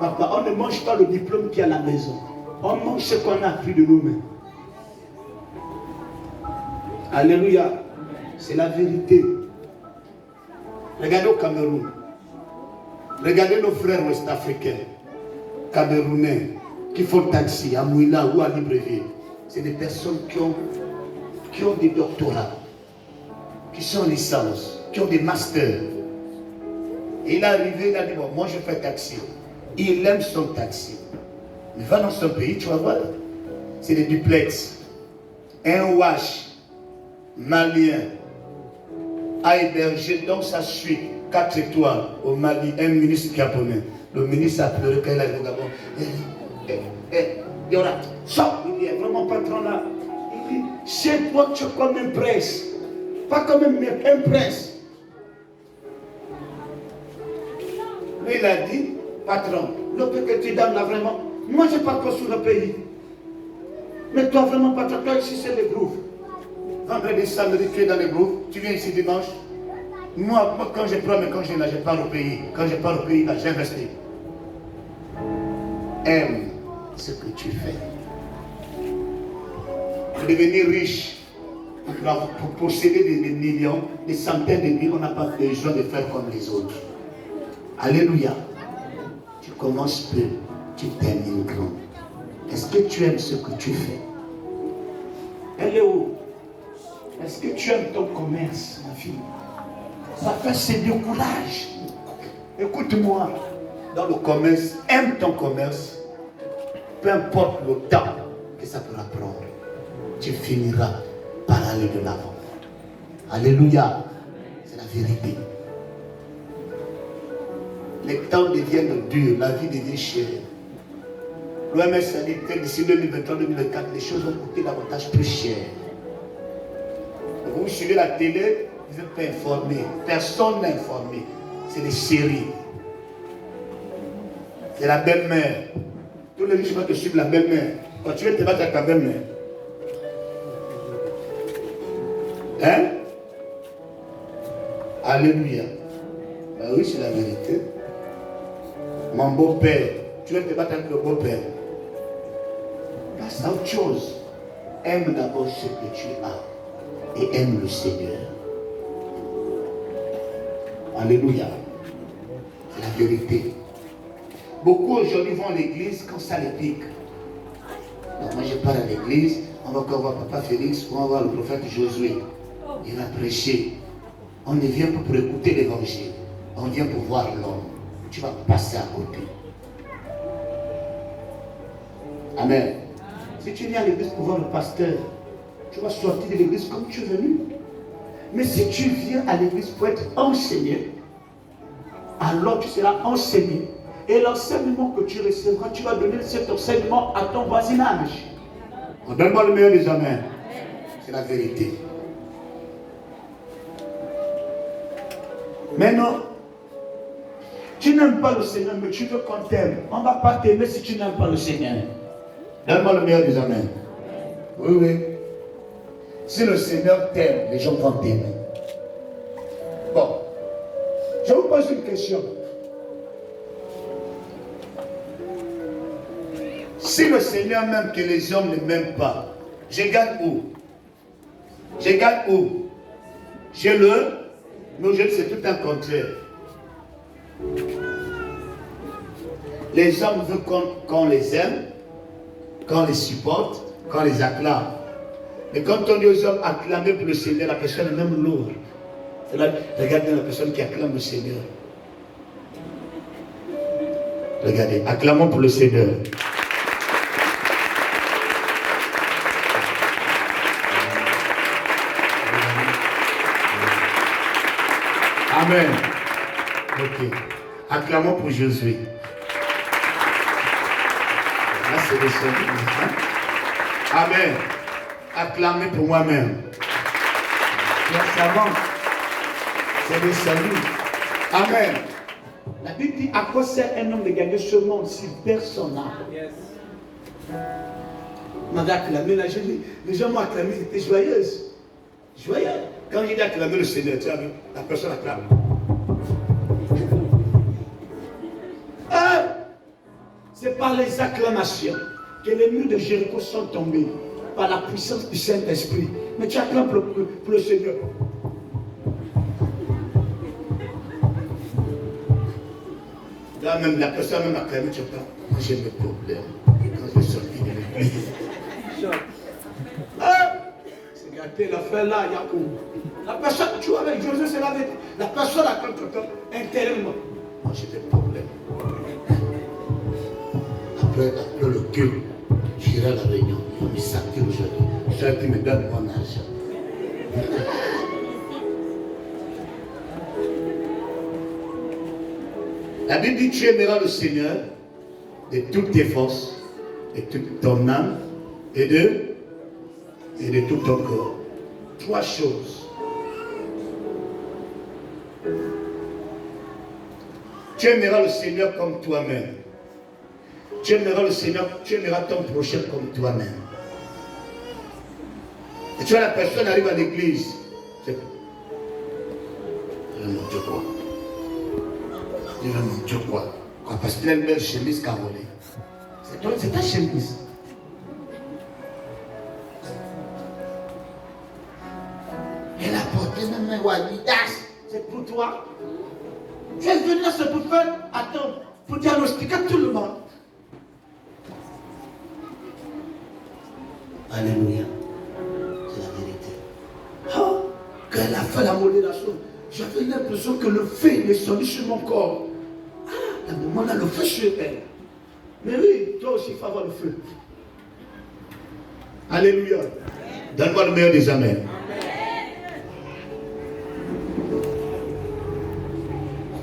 Papa, on ne mange pas le diplôme qui est à la maison. On mange ce qu'on a pris de nous-mêmes. Alléluia. C'est la vérité. Regardez au Cameroun. Regardez nos frères ouest-africains, camerounais, qui font taxi à Mouila ou à Libreville. C'est des personnes qui ont des doctorats, qui sont en licence, qui ont des masters. Et il est arrivé, il a dit, bon, moi je fais taxi. Il aime son taxi. Mais va dans son pays, tu vas voir. C'est des duplex. Un wash malien a hébergé dans sa suite 4 étoiles au Mali, un ministre japonais. Le ministre a pleuré quand il a dit au Gabon. Il aura, sort, il est vraiment patron là. Il dit, chez toi tu es comme un prince. Pas comme un prince. Lui il a dit, patron, le peu que tu donnes là vraiment, moi je n'ai pas construit le pays. Mais toi vraiment patron, toi ici c'est les grooves. Vendredi, samedi, tu es dans les groupes, tu viens ici dimanche. Moi, quand je prends mes congés là, je pars au pays. Quand je pars au pays là, j'investis. Aime ce que tu fais. Pour devenir riche, pour posséder des millions, des centaines de millions, on n'a pas besoin de faire comme les autres. Alléluia. Tu commences peu, tu termines grand. Est-ce que tu aimes ce que tu fais? Elle est où? Est-ce que tu aimes ton commerce, ma fille? Ça fait c'est du courage. Écoute-moi. Dans le commerce, aime ton commerce. Peu importe le temps que ça pourra prendre. Tu finiras par aller de l'avant. Alléluia. C'est la vérité. Les temps deviennent durs, la vie devient chère. L'OMS a dit que d'ici 2023-2024, les choses vont coûter davantage plus cher. Vous suivez la télé, vous n'êtes pas informé. Personne n'est informé. C'est des séries. C'est la belle-mère. Tous les riches vont te suivre la belle-mère. Quand tu veux te battre avec ta belle-mère. Hein? Alléluia. Ben oui, c'est la vérité. Mon beau-père. Tu veux te battre avec le beau-père. Passe à autre chose. Aime d'abord ce que tu as. Et aime le Seigneur. Alléluia. C'est la vérité. Beaucoup aujourd'hui vont à l'église quand ça les pique. Donc moi je pars à l'église, on va encore voir Papa Félix, on va voir le prophète Josué. Il va prêcher. On ne vient pas pour écouter l'évangile. On vient pour voir l'homme. Tu vas passer à côté. Amen. Si tu viens à l'église pour voir le pasteur, tu vas sortir de l'église comme tu es venu. Mais si tu viens à l'église pour être enseigné, alors tu seras enseigné. Et l'enseignement que tu recevras, tu vas donner cet enseignement à ton voisinage. Donne-moi le meilleur des amen. C'est la vérité. Maintenant, tu n'aimes pas le Seigneur, mais tu veux qu'on t'aime. On ne va pas t'aimer si tu n'aimes pas le Seigneur. Donne-moi le meilleur des amen. Oui, oui. Si le Seigneur t'aime, les gens vont t'aimer. Bon. Je vous pose une question. Si le Seigneur m'aime que les hommes ne m'aiment pas, je gagne où? Je gagne où? J'ai le... Nous, c'est tout un contraire. Les hommes veulent qu'on les aime, qu'on les supporte, qu'on les acclame. Mais quand on dit aux hommes acclamer pour le Seigneur, la personne est même lourde. Regardez la personne qui acclame le Seigneur. Regardez, acclamons pour le Seigneur. Amen. Ok. Acclamons pour Josué. Là, c'est le Seigneur. Amen. Acclamez pour moi-même. C'est le salut. Amen. La Bible dit, à quoi sert un homme de gagner ce monde si personne n'a? On m'avait acclamé, là, les gens m'ont acclamé, j'étais joyeuse. Joyeuse. Quand j'ai dit acclamer le Seigneur, tu as vu, la personne acclame. C'est par les acclamations. que les murs de Jéricho sont tombés par la puissance du Saint-Esprit. Mais tu acclames pour le Seigneur. Là même, la personne même acclamé, tu vois, moi j'ai mes problèmes. Quand je sortis de l'église. C'est gâté l'affaire là, Yacoub. La personne, tu vois, avec Joseph, c'est la vérité. La personne acclame quelqu'un intérieurement. Moi j'ai des problèmes. Après le culte, j'irai à la réunion. Il me sortir aujourd'hui. Celle qui me donne mon argent. La Bible dit, tu aimeras le Seigneur de toutes tes forces, de toute ton âme et de tout ton corps. 3 choses. Tu aimeras le Seigneur comme toi-même. Tu aimeras le Seigneur, tu aimeras ton prochain comme toi-même. Et tu vois, la personne arrive à l'église. C'est mon Dieu quoi? Dis mon Dieu quoi? Parce qu'il a une belle chemise carolée. C'est ta chemise. Elle a porté même un walidas. C'est pour toi. Tu es venu là, c'est pour faire, attends, pour diagnostiquer tout le monde. Alléluia. C'est la vérité. Oh, quand elle a fait la modération, j'avais l'impression que le feu est descendu sur mon corps. À un moment là, le feu sur elle. Mais oui, toi aussi, il faut avoir le feu. Alléluia. Donne-moi le meilleur des amens.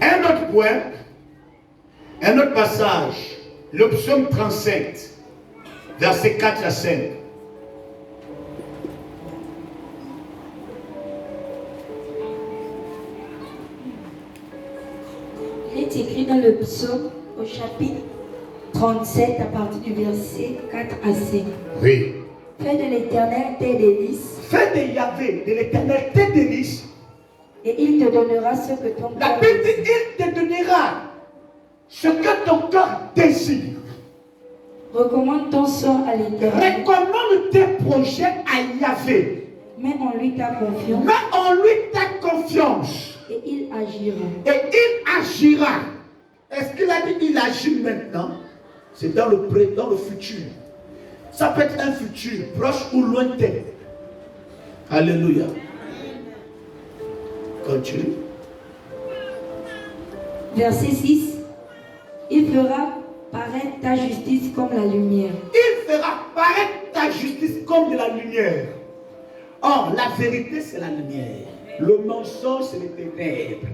Un autre point, un autre passage, le psaume 37, versets 4 à 5. Il est écrit dans le psaume au chapitre 37 à partir du verset 4 à 5. Oui. Fais de l'Éternel tes délices. Fais de Yahvé, de l'Éternel tes délices. Et il te donnera ce que ton La cœur Bible désire. dit, il te donnera ce que ton cœur désire. Recommande ton sort à l'Éternel. Recommande tes projets à Yahvé. Mets en lui ta confiance. Mets en lui ta confiance. Et il agira. Et il agira. Est-ce qu'il a dit il agit maintenant? C'est dans le futur. Ça peut être un futur proche ou lointain. Alléluia. Continue. Verset 6. Il fera paraître ta justice comme la lumière. Il fera paraître ta justice comme de la lumière. Or, la vérité, c'est la lumière. Le mensonge, c'est les ténèbres.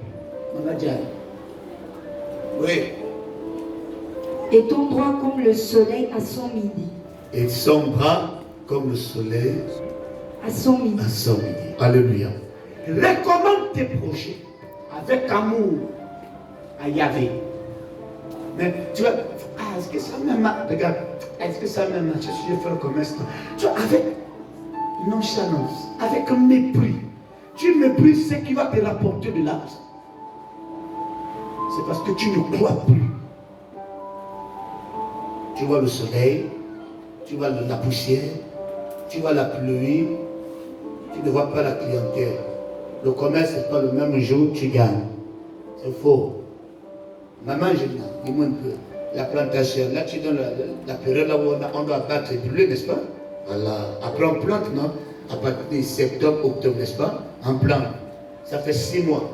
On a dit. Oui. Et ton droit comme le soleil à son midi. Et son bras comme le soleil À son midi. à son midi. Alléluia. Recommande tes projets avec amour à Yahvé. Mais tu vois, est-ce que ça même, regarde, est-ce que ça même, je suis fait le commerce, tu vois, avec nonchalance, avec un mépris, tu méprises ce qui va te rapporter de l'argent. C'est parce que tu ne crois plus. Tu vois le soleil, tu vois la poussière, tu vois la pluie, tu ne vois pas la clientèle. Le commerce, c'est pas le même jour tu gagnes. C'est faux. Maman, dis-moi un peu. La plantation, là tu donnes la période là où on doit battre et brûler, n'est-ce pas? Voilà. Après on plante, non? À partir de septembre, octobre, n'est-ce pas? On plante. Ça fait 6 mois.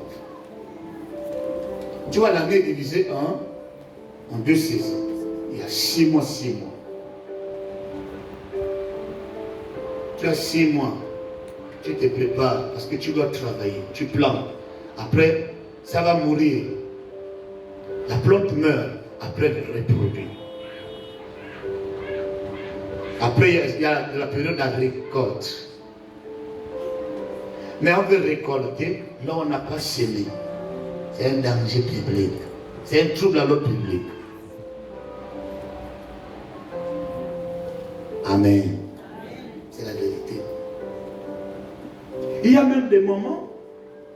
Tu vois l'année divisée en 2 saisons. Il y a 6 mois, 6 mois. Tu as 6 mois. Tu te prépares parce que tu dois travailler. Tu plantes. Après, ça va mourir. La plante meurt. Après, elle reproduit. Après, il y a la période de la récolte. Mais on veut récolter, là on n'a pas semé. C'est un danger public. C'est un trouble à l'ordre public. Amen. C'est la vérité. Il y a même des moments,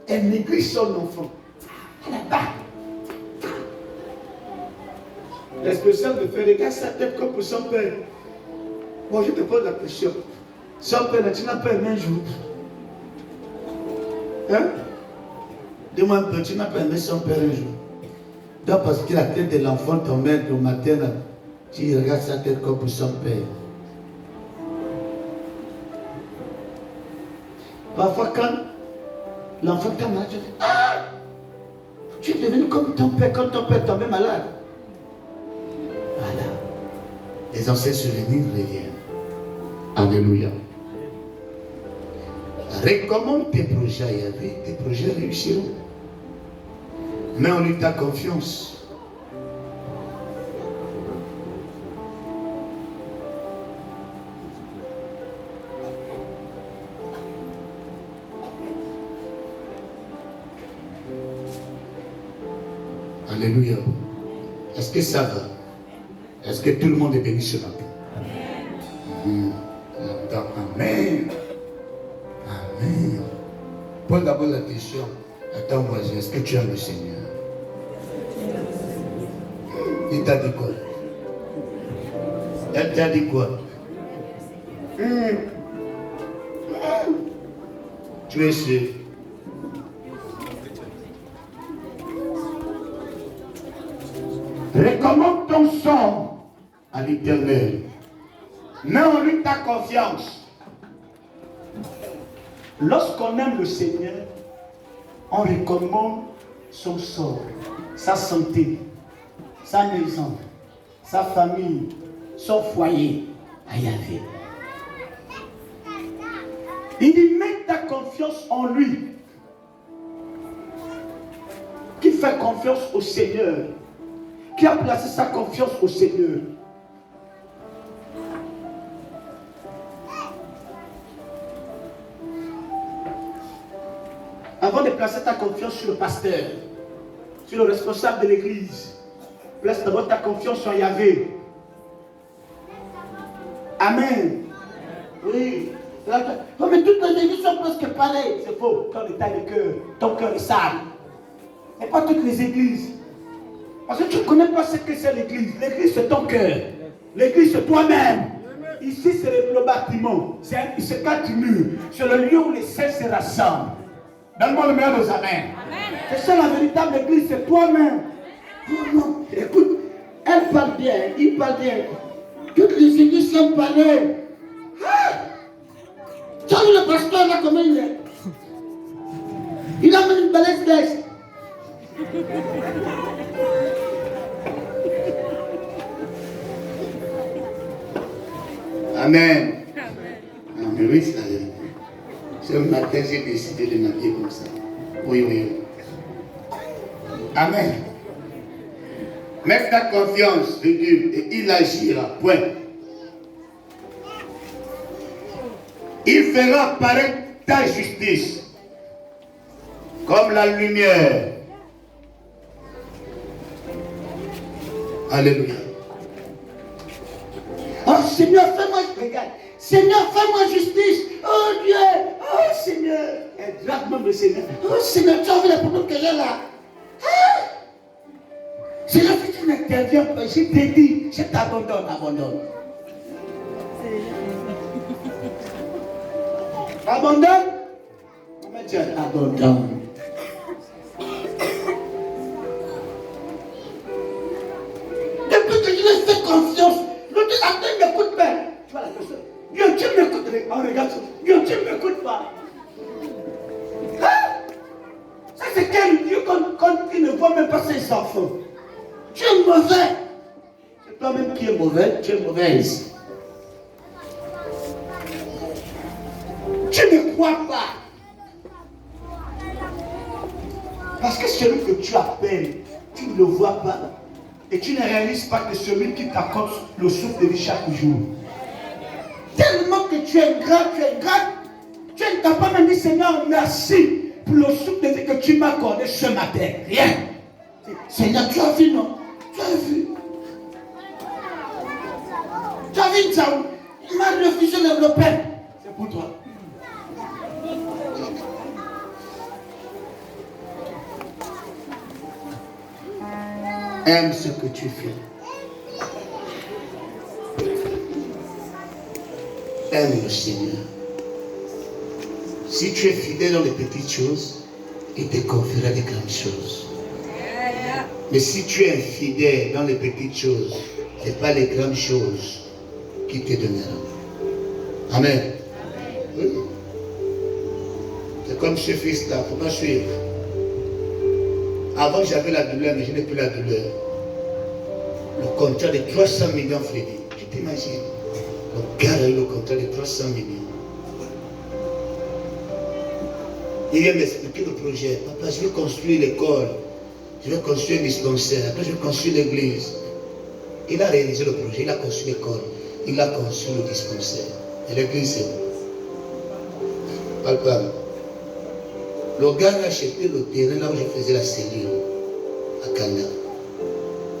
elle néglige son enfant. Elle n'a pas. L'expression de faire regarder sa tête comme pour son père. Bon, je te pose la question. Son père, tu n'as pas aimé un jour? Hein? Dis-moi un peu, tu n'as pas aimé son père un jour? Donc parce que la tête de l'enfant tombait au matin, là, tu regardes sa tête comme pour son père. Parfois quand l'enfant tombe malade, tu dis, ah! Tu es devenu comme ton père quand ton père tombait malade. Voilà. Les anciens souvenirs reviennent. Alléluia. Recommande tes projets à Yahvé, tes projets réussiront. Mets en lui ta confiance. Alléluia. Est-ce que ça va? Est-ce que tout le monde est béni ce matin? Amen. Amen. Pose d'abord la question à ton voisin, est-ce que tu aimes le Seigneur? Il t'a dit quoi? Elle t'a dit quoi? Tu es sûr? Recommande ton sort à l'Éternel. Mets en lui ta confiance. Lorsqu'on aime le Seigneur, on recommande son sort, sa santé, sa maison, sa famille, son foyer à Yahvé. Il dit, mets ta confiance en lui. Qui fait confiance au Seigneur, qui a placé sa confiance au Seigneur. Avant de placer ta confiance sur le pasteur, sur le responsable de l'église, place d'abord ta confiance en Yahvé. Amen. Oui. Oh, mais toutes les églises sont presque pareilles. C'est faux. Ton état de cœur, ton cœur est sale. Et pas toutes les églises. Parce que tu ne connais pas ce que c'est l'église. L'église, c'est ton cœur. L'église, c'est toi-même. Ici, c'est le bâtiment. C'est 4 murs. C'est le lieu où les saints se rassemblent. Donne-moi le meilleur des amen. C'est ça la véritable église, c'est toi-même. Oh non, écoute, elle parle bien, il parle bien. Toutes les églises sont pareilles. Ah! Tu as vu le pasteur là, comment il est? Il a mis une belle espèce. Amen. Amen. Oui, c'est la vérité. Ce matin, j'ai décidé de m'habiller comme ça. Oui, oui, oui. Amen. Mets ta confiance de Dieu et il agira. Point. Il fera apparaître ta justice comme la lumière. Alléluia. Oh Seigneur, fais-moi, regarde. Seigneur, fais-moi justice. Oh Dieu. Oh Seigneur. Et drague même le Seigneur. Oh Seigneur, tu as vu les problèmes que j'ai là. Ah! Seigneur, si tu n'interviens pas, je t'ai dit, je t'abandonne. Abandonne. Comment tu abandonnes? Depuis que je lui ai fait confiance, l'autre ne m'écoute pas. Tu vois la question. Dieu, tu m'écoutes. On regarde ça. Dieu, tu ne m'écoutes pas. Hein? Ça, c'est quel Dieu quand il ne voit même pas ses enfants. Tu es mauvais. C'est toi-même qui es mauvais, tu es mauvaise. Tu ne crois pas. Parce que celui que tu appelles, tu ne le vois pas. Et tu ne réalises pas que celui qui t'accorde le souffle de vie chaque jour. Tellement que tu es ingrat, tu es incapable de dire Seigneur, merci pour le souffle de vie que tu m'as accordé ce matin. Rien. Seigneur, tu as vu, non? Tu as vu. Tu as vu, Tchaou? Il m'a refusé le pain. C'est pour toi. Aime ce que tu fais. Aime le Seigneur. Si tu es fidèle dans les petites choses, il te confiera des grandes choses. Mais si tu es infidèle dans les petites choses, ce n'est pas les grandes choses qui te donneront. Amen. Oui. C'est comme ce fils-là, il ne faut pas suivre. Avant j'avais la douleur, mais je n'ai plus la douleur. Le contrat de 300 millions, Freddy. Tu t'imagines? Le gars a eu le contrat de 300 millions. Il vient m'expliquer le projet. Papa, je vais construire l'école. Je vais construire un dispensaire. Après, je vais construire l'église. Il a réalisé le projet. Il a construit l'école. Il a construit le dispensaire. Et l'église, c'est où? Papa. Le gars a acheté le terrain là où je faisais la cellule. À Kanda.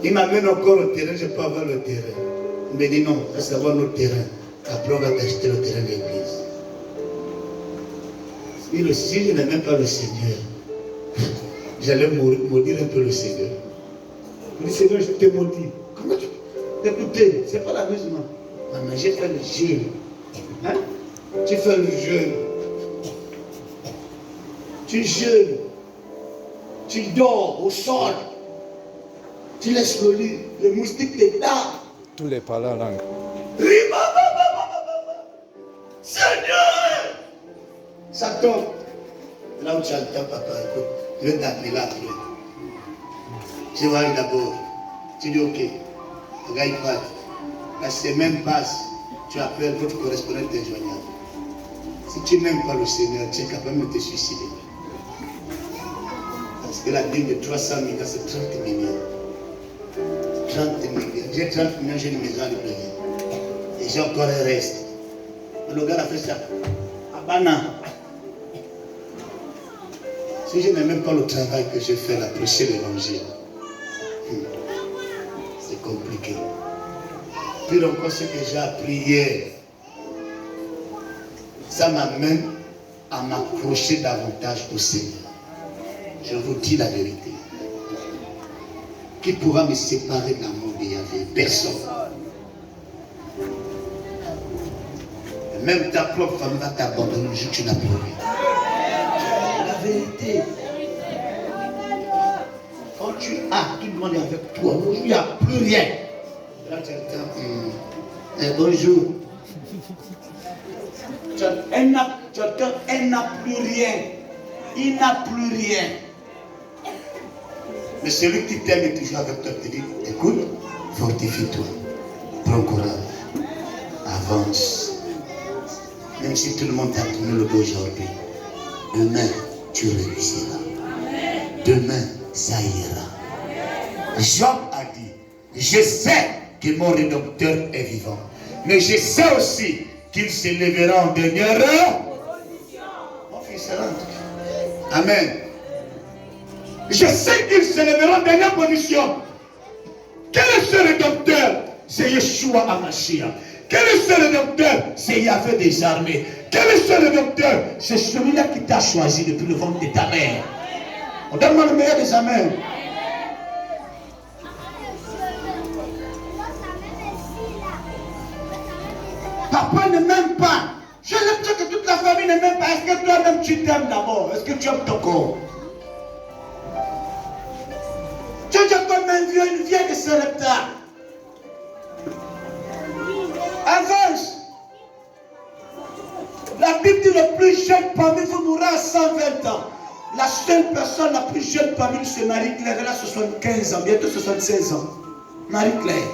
Il m'amène encore au terrain. Je peux avoir le terrain. Il me dit non, il faut avoir notre terrain. Après, on va t'acheter le terrain de l'église. Si je n'aimais pas le Seigneur, j'allais maudire un peu le Seigneur. Je dis, Seigneur, je t'ai maudit. Comment tu peux? Écoutez, c'est pas l'amusement. Maman, j'ai fait le jeûne. Hein? Tu fais le jeûne. Tu jeûnes. Tu dors au sol. Tu laisses le lit. Le moustique te dard. Tous les parlent en langue. Seigneur! Ça tombe. Là où tu entends, papa, écoute, je vais t'appeler là après. Tu vas d'abord. Tu dis ok. Le gars il parle. La semaine passe. Tu appelles votre correspondant injoignable. Si tu n'aimes pas le Seigneur, tu es capable de te suicider. Parce que la dîme de 300 millions, c'est 30 millions. 30 millions. J'ai 30 millions, j'ai une maison à livrer. Et j'ai encore un reste. Le gars a fait ça. Abana. Si je n'aime même pas le travail que je fais, la prêcher l'évangile, c'est compliqué. Puis encore ce que j'ai appris hier, ça m'amène à m'accrocher davantage au Seigneur. Je vous dis la vérité. Qui pourra me séparer de l'amour de Yahvé? Personne. Même ta propre femme va t'abandonner le jour où tu n'as plus rien. La vérité. Quand tu as tout le monde est avec toi, le jour où il n'y a plus rien. Là tu entends, bonjour. Elle n'a plus rien. Il n'a plus rien. Mais celui qui t'aime est toujours avec toi, te dit, écoute, fortifie-toi. Prends courage. Avance. Même si tout le monde t'a tourné le dos aujourd'hui, demain, tu réussiras. Demain, ça ira. Job a dit, je sais que mon Rédempteur est vivant. Mais je sais aussi qu'il se lèvera en dernière heure. Mon fils rentre. Amen. Je sais qu'il se lèvera en dernière position. Quel est ce Rédempteur? C'est Yeshua HaMashiach. Quel est ce Rédempteur? C'est Yahvé des armées. Quel est ce Rédempteur? C'est celui-là qui t'a choisi depuis le ventre de ta mère. On donne-moi le meilleur des amens. Papa ne m'aime pas. J'ai l'impression que toute la famille ne m'aime pas. Est-ce que toi-même tu t'aimes d'abord? Est-ce que tu aimes ton corps? Tu es comme une vieille de Sarepta. Avance. La Bible dit le plus jeune parmi vous mourra à 120 ans. La seule personne la plus jeune parmi nous, c'est Marie-Claire. Elle a 75 ans, bientôt 76 ans. Marie-Claire.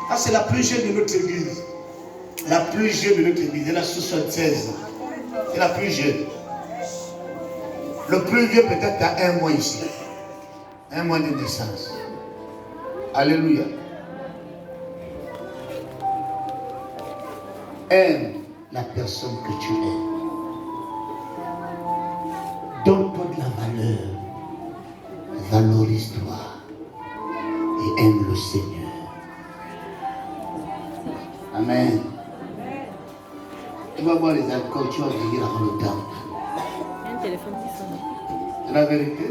Ah, c'est la plus jeune de notre église. La plus jeune de notre église, elle a 76 ans. C'est la plus jeune. Le plus vieux peut-être a 1 mois ici. 1 mois de naissance. Alléluia. Aime la personne que tu aimes. Donne-toi de la valeur. Valorise-toi. Et aime le Seigneur. Amen. Tu vas boire les alcools, tu vas vieillir avant le temps. Il y a un téléphone qui sonne. C'est la vérité.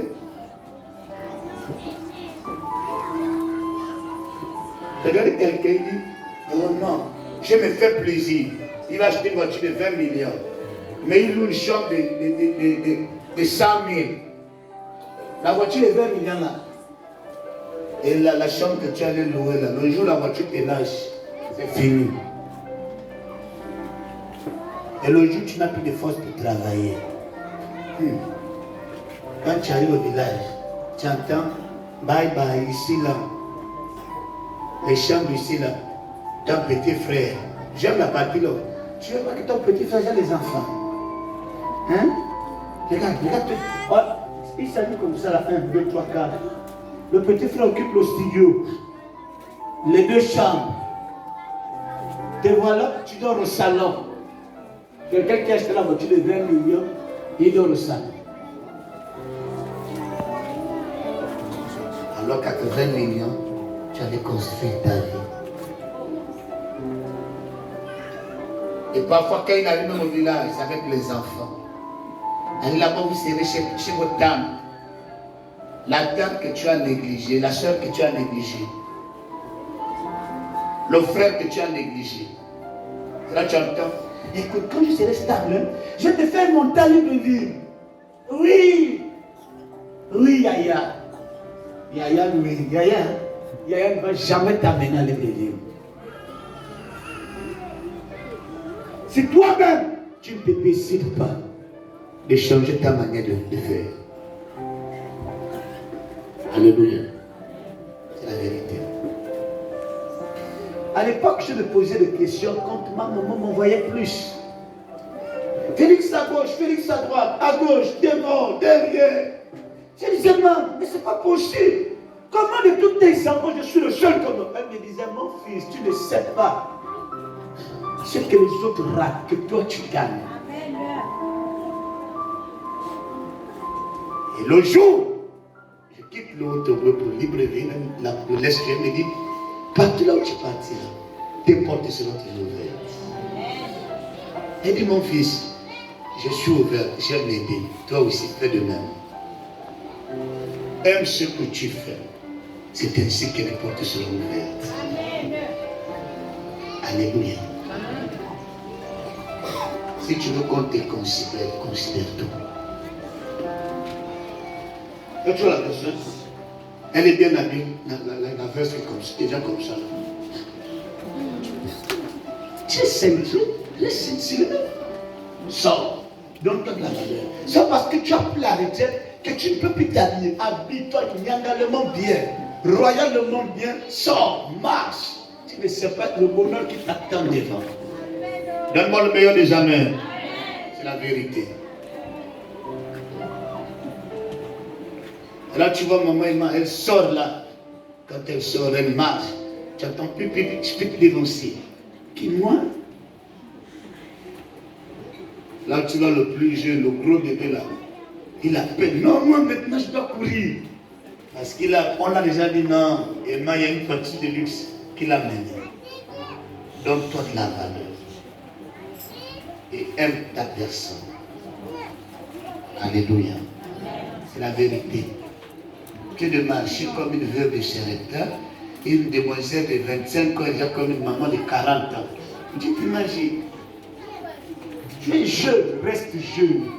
Regarde quelqu'un dit, oh non, Je me fais plaisir. Il va acheter une voiture de 20 millions. Mais il loue une chambre de 100 000. La voiture de 20 millions là. Et la chambre que tu allais louer là, le jour où la voiture te lâche, c'est fini. Et le jour où tu n'as plus de force pour travailler. Quand tu arrives au village, tu entends bye bye ici là. Les chambres ici là. Ton petit frère. J'aime la partie là. Tu veux pas que ton petit frère ait des enfants? Hein? Regarde. Oh, il s'allume comme ça là. 1, 2, 3, 4. Le petit frère occupe le studio. Les 2 chambres. Te voilà, tu dors au salon. Quelqu'un qui a acheté la voiture de 20 millions, il dort au salon. Alors 80 millions, tu allais construire ta vie. Et parfois, quand il arrive même au village avec les enfants, allez là-bas, vous serez chez votre dame. La dame que tu as négligée, la soeur que tu as négligée, le frère que tu as négligé. Là, tu entends. Écoute, quand je serai stable, je te fais mon talent de vie. Oui. Oui, Yaya. Yaya, oui. Yaya ne va jamais t'amener à l'église. Si toi-même, tu ne te décides pas de changer ta manière de faire. Alléluia. C'est la vérité. À l'époque, je me posais des questions quand ma maman m'envoyait plus. Félix à gauche, Félix à droite, à gauche, devant, derrière. Je disais, maman, mais c'est pas possible. Comment de tous tes enfants, je suis le seul comme eux? Elle me disait, mon fils, tu ne sais pas ce que les autres ratent, que toi tu gagnes. Et le jour, je quitte l'autre pour Libreville, le laisse, je me dis, partout là où tu partiras, tes portes seront toujours ouvertes. Elle dit, mon fils, je suis ouvert, j'aime l'aider. Toi aussi, fais de même. Aime ce que tu fais. C'est ainsi que les portes seront ouvertes. Alléluia. Si tu veux qu'on te considère, considère tout. Et tu vois la personne, elle est bien habillée, la veste est comme ça, déjà comme ça. Tu es ceinture, laisse ceinture. Sors, donne-toi de la valeur. C'est parce que tu as pris la retraite que tu ne peux plus t'habiller. Habille-toi nyangalement bien, royalement bien. Sors, marche. Tu ne sais pas le bonheur qui t'attend devant. Donne-moi le meilleur des amen. C'est la vérité. Et là, tu vois maman, elle sort là. Quand elle sort, elle marche. Tu entends plus dénoncer. Qui, moi? Là, tu vois le plus jeune, le gros bébé là. Il appelle. Non, moi maintenant je dois courir. Parce qu'on a déjà dit non. Et moi, il y a une voiture de luxe qu'il a menée. Donne-toi de la valeur. Et aime ta personne. Alléluia. C'est la vérité. Que de marcher comme une veuve de Charetta, une demoiselle de 25 ans, déjà comme une maman de 40 ans. Tu t'imagines? Tu es jeune, reste jeune.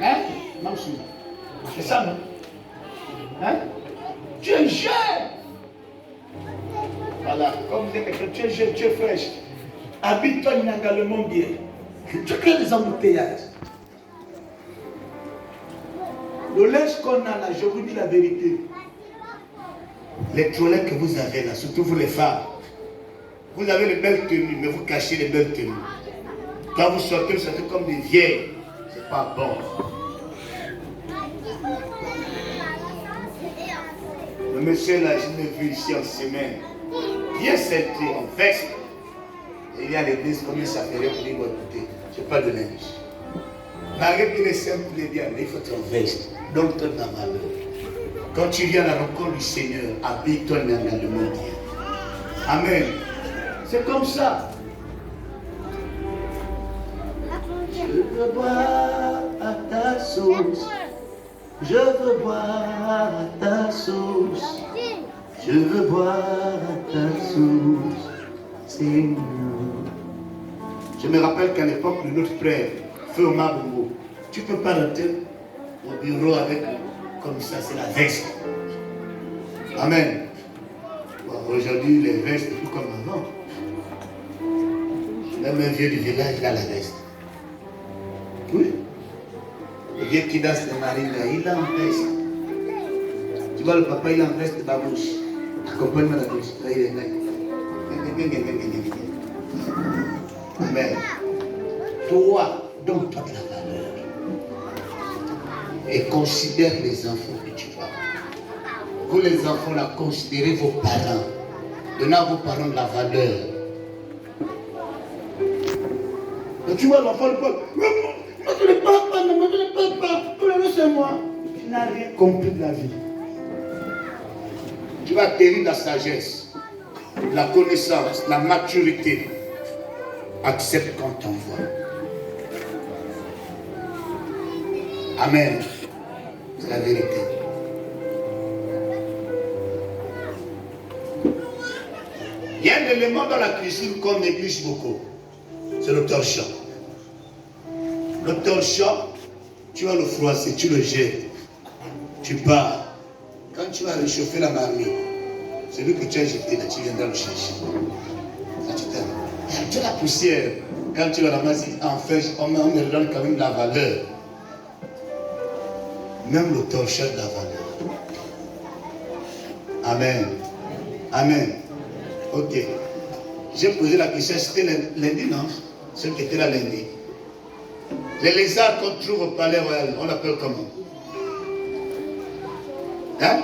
Hein? Mamsou. C'est ça, non? Hein? Tu es jeune. Voilà, comme vous êtes quelqu'un, tu es jeune, tu es fraîche. Habite-toi également bien. Tu crées des embouteillages. Le linge qu'on a là, je vous dis la vérité. Les toilettes que vous avez là, surtout vous les femmes, vous avez les belles tenues, mais vous cachez les belles tenues. Quand vous sortez comme des vieilles. C'est pas bon. Le monsieur là, je l'ai vu ici en semaine. Bien centré, en veste. Et il y a l'église, combien ça ferait pour dire, écoutez, je n'ai pas de linge. Malgré qu'il est simple, il est bien, mais il faut être en veste. Donc, toi, dans ma malheur. Quand tu viens à la rencontre du Seigneur, habille-toi dans le monde. Amen. C'est comme ça. Je veux boire à ta sauce. Je veux boire à ta sauce. Je veux boire à ta source, Seigneur. Je me rappelle qu'à l'époque de notre frère, Feu Omar Bongo, tu ne peux pas rentrer au bureau avec, comme ça, c'est la veste. Amen. Bon, aujourd'hui, les vestes, c'est plus comme avant. Même un vieux du village, il a la veste. Oui. Le vieux qui danse le marine, il a en veste. Tu vois, le papa, il a en veste de babouche. Accompagne-moi la bouche. Là, il est là. Amen. Toi, donne toute la valeur. Et considère les enfants que tu as. Vous, les enfants, là, considérez vos parents. Donnez à vos parents de la valeur. Et tu vois, l'enfant, le peuple. Moi, je ne parle pas, moi, je ne parle pas. C'est moi. Tu n'as rien compris de la vie. Tu vas acquérir la sagesse, la connaissance, la maturité. Accepte qu'on t'envoie. Amen. C'est la vérité. Il y a un élément dans la cuisine qu'on néglige beaucoup. C'est le torchon. Le torchon, tu vas le froisser, tu le jettes. Tu pars. Quand tu vas réchauffer la marmite, celui que tu as jeté là, tu viendras le chercher. Ça, tu as la poussière. Quand tu la ramasses, enfin, on me donne quand même la valeur. Même le torchon de la valeur. Amen. Amen. Ok. J'ai posé la question, c'était lundi, non? Ceux qui étaient là lundi. Les lézards qu'on trouve au palais royal, on l'appelle comment? Hein?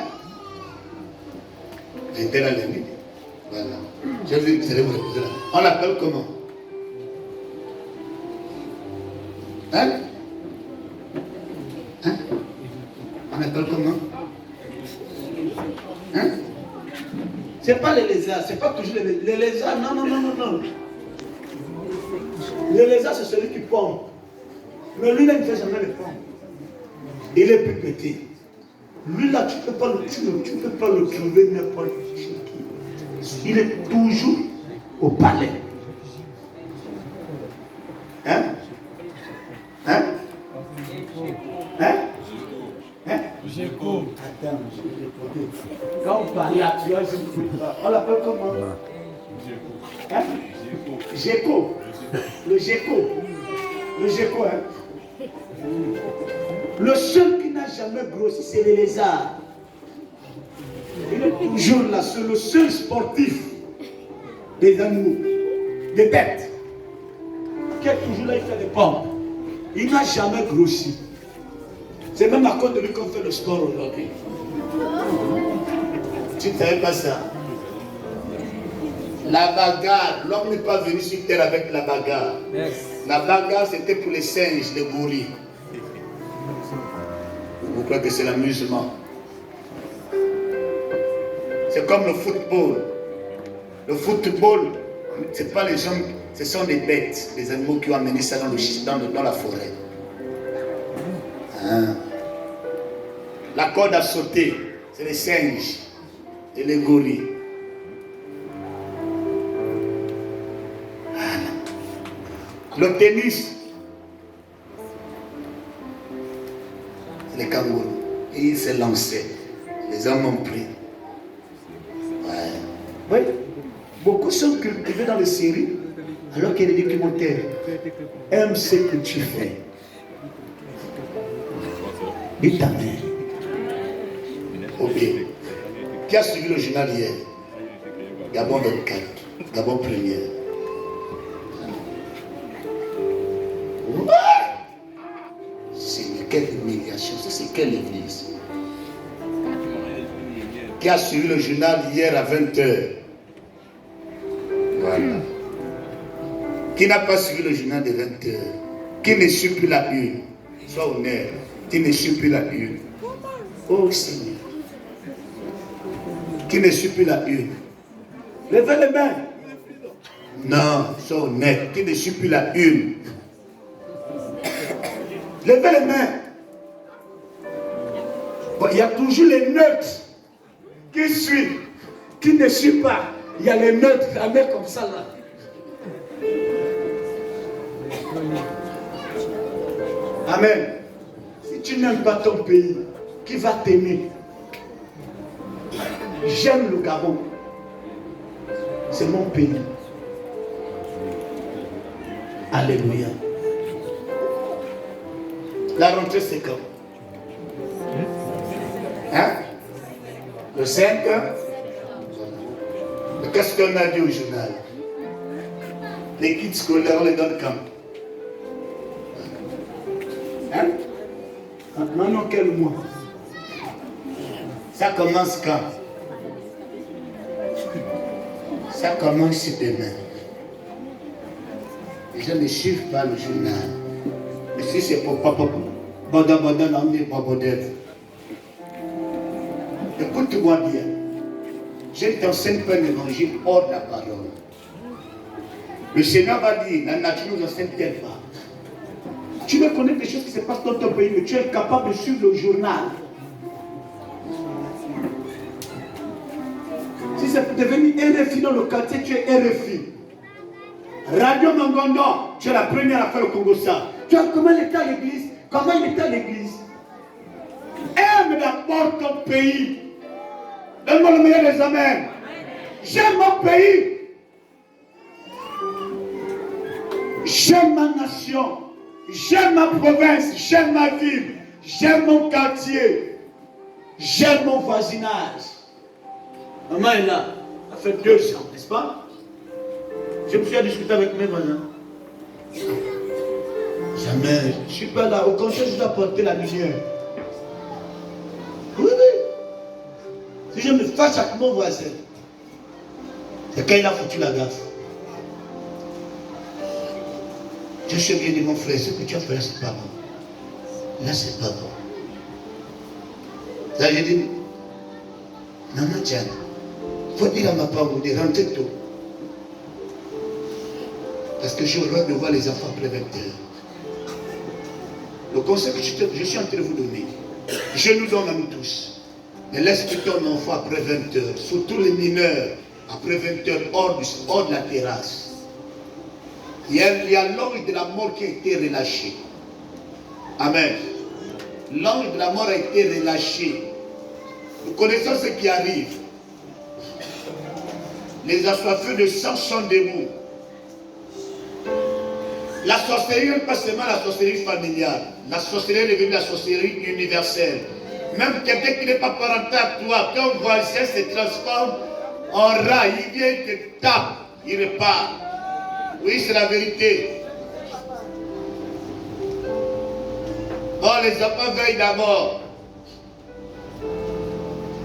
J'étais là lundi. Voilà. J'ai vu que vous allez vous reposer là. On l'appelle comment? Hein? Hein? On l'appelle comment? Hein? C'est pas les lézards, c'est pas toujours les lézards. Non, non, non, non, non. Le lézard, c'est celui qui pompe. Mais lui, là, il ne fait jamais le pompe. Il est plus petit. Lui, là, tu ne peux pas le trouver n'importe qui. Il est toujours au palais. Hein? Hein? Hein? Hein? Attends, quand on parle là, tu vois, on l'appelle comment? Hein? Géco. Le géco. Le géco, hein? Le seul qui n'a jamais grossi, c'est les lézards. Il est toujours là, c'est le seul sportif des animaux, des bêtes, qui est toujours là, il fait des pompes. Il n'a jamais grossi. C'est même à cause de lui qu'on fait le sport aujourd'hui. Tu ne savais pas ça? La bagarre, l'homme n'est pas venu sur terre avec la bagarre. Yes. La bagarre, c'était pour les singes, les gorilles. Vous croyez que c'est l'amusement? C'est comme le football. Le football, ce n'est pas les hommes, ce sont des bêtes, des animaux qui ont amené ça dans la forêt. Hein? La corde à sauter, c'est les singes et les gorilles. Voilà. Le tennis, c'est les kangourous. Et il s'est lancé. Les hommes ont pris. Oui, beaucoup sont cultivés dans les séries, alors qu'il y a des documentaires. Aime ce que tu fais. Dis ta mère. Ok. Qui a suivi le journal hier? Gabon 24, Gabon 1er. C'est quelle humiliation, c'est quelle église? Qui a suivi le journal hier à 20h? Voilà. Qui n'a pas suivi le journal de 20h? Qui ne suit plus la une? Sois honnête. Qui ne suit plus la une? Oh Seigneur. Qui ne suit plus la une? Levez les mains. Non, sois honnête. Qui ne suit plus la une? Levez les mains. Bon, il y a toujours les neutres qui suivent. Tu ne suis pas. Il y a les neutres, la main comme ça là. Amen. Si tu n'aimes pas ton pays, qui va t'aimer? J'aime le Gabon. C'est mon pays. Alléluia. La rentrée, c'est quand? Hein? Le 5? Mais qu'est-ce qu'on a dit au journal? Les kits scolaires, on les donne quand? Hein? Maintenant, quel mois? Ça commence quand? Ça commence demain. Les gens ne suivent pas le journal. Mais si c'est pour papa, Boda, on est pas Boda. Écoute-moi bien. Je ne t'enseigne pas l'évangile hors de la parole. Le Seigneur va dire, la nature nous enseigne telle part. Tu veux connaître des choses qui se passent dans ton pays, mais tu es capable de suivre le journal. Si c'est pour devenir RFI dans le quartier, tu es RFI. Radio Mangondo, tu es la première à faire le Congo ça. Tu vois comment il était à l'église? Comment il était à l'église? Aime d'abord ton pays. Donne-moi le meilleur des amens. J'aime mon pays. J'aime ma nation. J'aime ma province. J'aime ma ville. J'aime mon quartier. J'aime mon voisinage. Maman est là. Ça fait 2 ans, n'est-ce pas? Je me suis discuté avec mes voisins. Jamais. Je ne suis pas là. Au contraire, je dois porter la lumière. Oui, oui. Si je me fâche avec mon voisin, c'est quand il a foutu la gaffe. Je sais bien de mon frère, ce que tu as fait là, c'est pas bon. Là, c'est pas bon. Là, j'ai dit, maman, tiens, il faut dire à ma femme de rentrer tôt. Parce que j'ai le droit de voir les enfants après 20 heures. Le conseil que je suis en train de vous donner, je nous donne à nous tous. Ne laisse plus ton enfant après 20 heures, surtout les mineurs, après 20 heures, hors de la terrasse. Il y a l'ange de la mort qui a été relâché. Amen. L'ange de la mort a été relâché. Nous connaissons ce qui arrive. Les assoiffés de sang sont debout. La sorcellerie n'est pas seulement la sorcellerie familiale. La sorcellerie est devenue la sorcellerie universelle. Même quelqu'un qui n'est pas parental à toi, ton voisin se transforme en rat. Il vient, il te tape, il repart. Oui, c'est la vérité. Oh, les enfants veillent d'abord.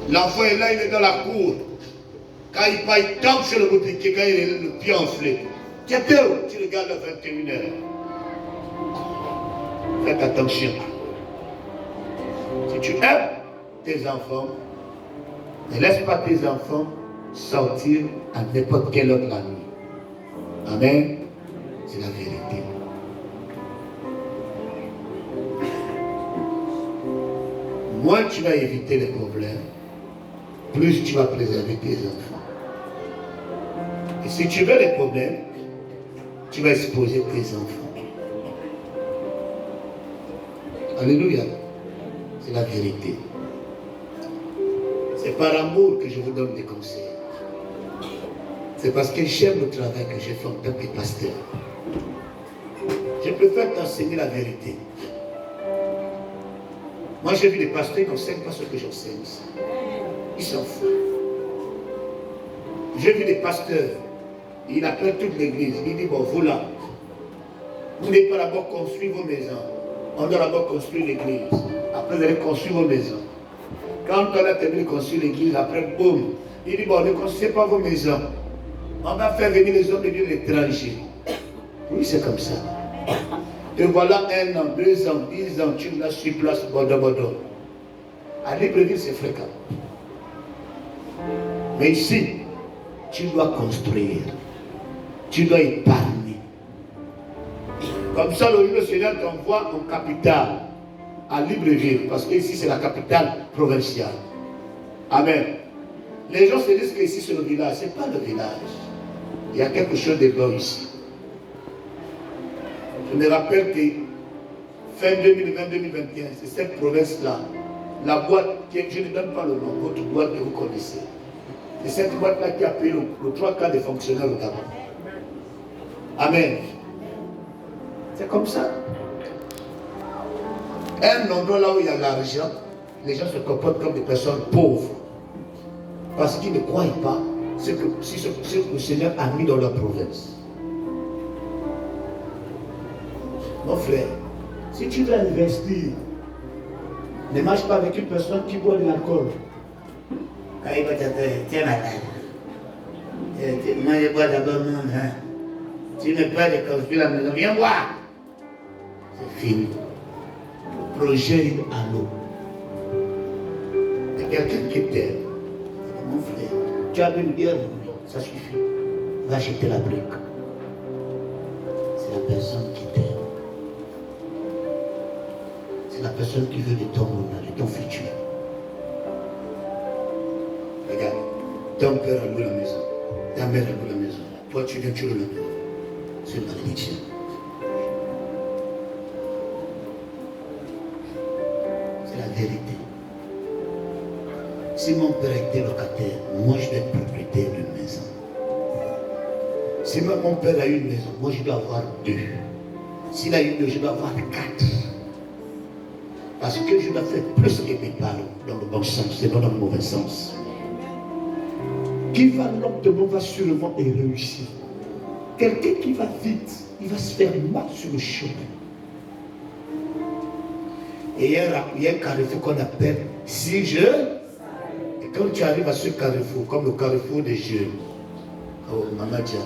L'enfant est là, il est dans la cour. Quand il part, il tombe sur le boutique, quand il est le pied enflé. Tu regardes à 21h. Faites attention. Si tu aimes tes enfants, ne laisse pas tes enfants sortir à n'importe quelle heure de la nuit. Amen. C'est la vérité. Moins tu vas éviter les problèmes, plus tu vas préserver tes enfants. Et si tu veux les problèmes, tu vas exposer tes enfants. Alléluia. C'est la vérité. C'est par amour que je vous donne des conseils. C'est parce que j'aime le travail que j'ai fait en tant que pasteur. Je préfère t'enseigner la vérité. Moi, j'ai vu des pasteurs qui n'enseignent pas ce que j'enseigne. Ils s'en foutent. J'ai vu des pasteurs, il appelle toute l'église. Il dit, bon, vous là, vous n'avez pas d'abord construit vos maisons. On doit d'abord construire l'église. Après, vous allez construire vos maisons. Quand on a terminé de construire l'église, après, boum. Il dit, bon, ne construisez pas vos maisons. On va faire venir les hommes de Dieu l'étranger. Oui, c'est comme ça. Te voilà 1 an, 2 ans, 10 ans, tu me l'as sur place, bodo. À Libreville, c'est fréquent. Mais ici, tu dois construire. Tu dois épargner. Comme ça, le Seigneur t'envoie en capitale, à Libreville, parce que ici, c'est la capitale provinciale. Amen. Les gens se disent qu'ici c'est le village. Ce n'est pas le village. Il y a quelque chose de bon ici. Je me rappelle que fin 2020-2021, c'est cette province-là, la boîte, je ne donne pas le nom, votre boîte que vous connaissez. C'est cette boîte-là qui a payé le 3 quarts des fonctionnaires au Gabon. Amen. C'est comme ça. Un endroit là où il y a l'argent, les gens se comportent comme des personnes pauvres. Parce qu'ils ne croient pas ce que le Seigneur a mis dans leur province. Mon frère, si tu veux investir, ne marche pas avec une personne qui boit de l'alcool. Quand il va te dire, tiens madame, moi je bois d'abord mon vin. Tu n'es pas de construire la maison, viens voir. C'est fini. Le projet est à l'eau. Il y a quelqu'un qui t'aime. Mon frère, tu as une bière, ça suffit. Va acheter la brique. C'est la personne qui t'aime. C'est la personne qui veut de ton honneur, de ton futur. Regarde, ton père a loué la maison, ta mère a loué la maison. Toi, tu viens, tu le maison. C'est une malédiction. C'est la vérité. Si mon père était locataire, moi je dois être propriétaire d'une maison. Si mon père a une maison, moi je dois avoir 2. S'il a une 2, je dois avoir 4. Parce que je dois faire plus que mes parents dans le bon sens et non dans le mauvais sens. Qui va lentement va sûrement et réussir. Quelqu'un qui va vite, il va se faire mal sur le chemin. Et il y a un carrefour qu'on appelle si je. Et quand tu arrives à ce carrefour, comme le carrefour des jeunes, oh maman Diane,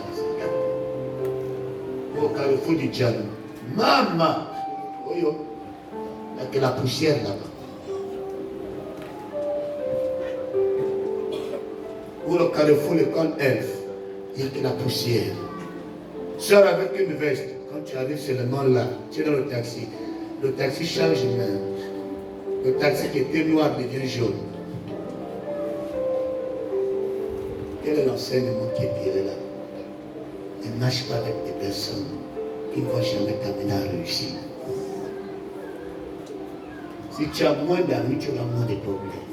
au carrefour du Diane, maman, oh yo, il n'y a que la poussière là-bas. Ou le carrefour, l'école Elf, il n'y a que la poussière. Sors avec une veste, quand tu arrives seulement là, tu es dans le taxi change de main. Le taxi qui était noir devient jaune. Quel est l'enseignement qui est tiré là? Ne marche pas avec des personnes qui ne vont jamais t'amener à réussir. Si tu as moins d'amis, tu auras moins de problèmes.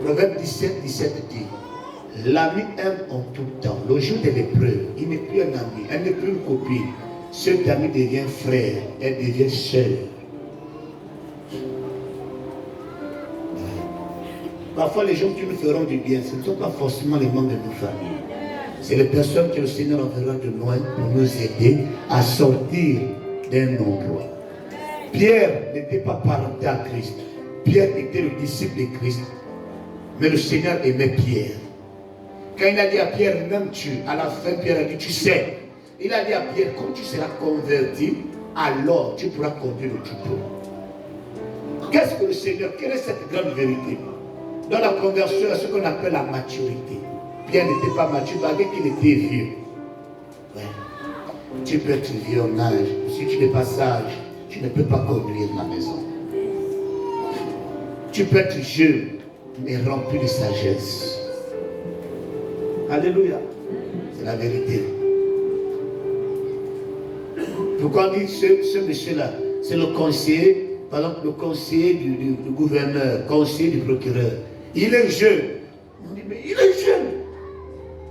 Proverbe 17 dit, l'ami aime en tout temps. Le jour de l'épreuve, il n'est plus un ami, elle n'est plus une copine. Cet ami devient frère, elle devient sœur. Parfois, les gens qui nous feront du bien, ce ne sont pas forcément les membres de nos familles. C'est les personnes que le Seigneur enverra de loin pour nous aider à sortir d'un endroit. Pierre n'était pas parenté à Christ. Pierre était le disciple de Christ. Mais le Seigneur aimait Pierre. Quand il a dit à Pierre, m'aimes-tu? À la fin, Pierre a dit, tu sais. Il a dit à Pierre, quand tu seras converti, alors tu pourras conduire le troupeau. Qu'est-ce que le Seigneur, quelle est cette grande vérité? Dans la conversion, à ce qu'on appelle la maturité. Pierre n'était pas mature, malgré qu'il était vieux. Ouais. Tu peux être vieux en âge. Si tu n'es pas sage, tu ne peux pas conduire la maison. Tu peux être jeune, mais rempli de sagesse. Alléluia. C'est la vérité. Pourquoi on dit ce monsieur-là, c'est le conseiller, par exemple le conseiller du gouverneur, conseiller du procureur. Il est jeune. On dit, mais il est jeune.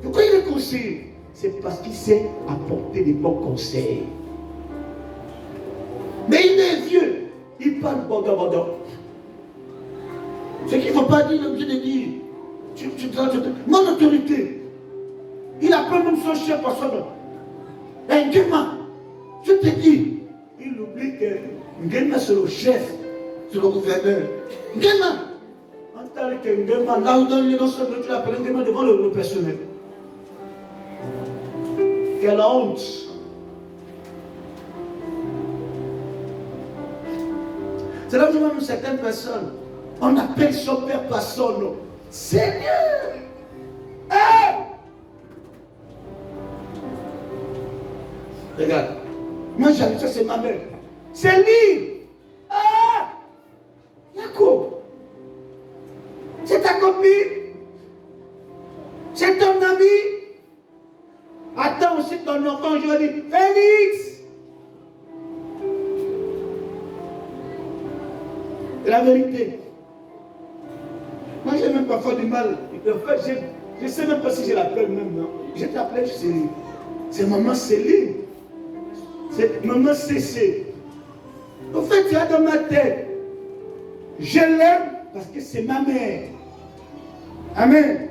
Pourquoi il est conseiller? C'est parce qu'il sait apporter des bons conseils. Mais il est vieux. Il parle bordant. Ce qu'il ne faut pas dire, l'objet de dire. Mon autorité. Il appelle même son chef par son nom. Un Ngema, je te dis, il oublie que Ngema c'est le chef, c'est le gouverneur. Ngema, en tant que Ngema, là où donne les noms, tu l'appelles Ngema devant le personnel. Quelle honte! C'est là où je vois certaines personnes, on appelle son père par son nom. Seigneur! Hey! Regarde, moi j'arrive, ça c'est ma mère. C'est lui! Ah! C'est la vérité. Moi, j'ai même parfois du mal. En fait, je ne sais même pas si je l'appelle même. Non? Je t'appelle, c'est maman Céline. C'est maman Cécé. En fait, tu as dans ma tête. Je l'aime parce que c'est ma mère. Amen.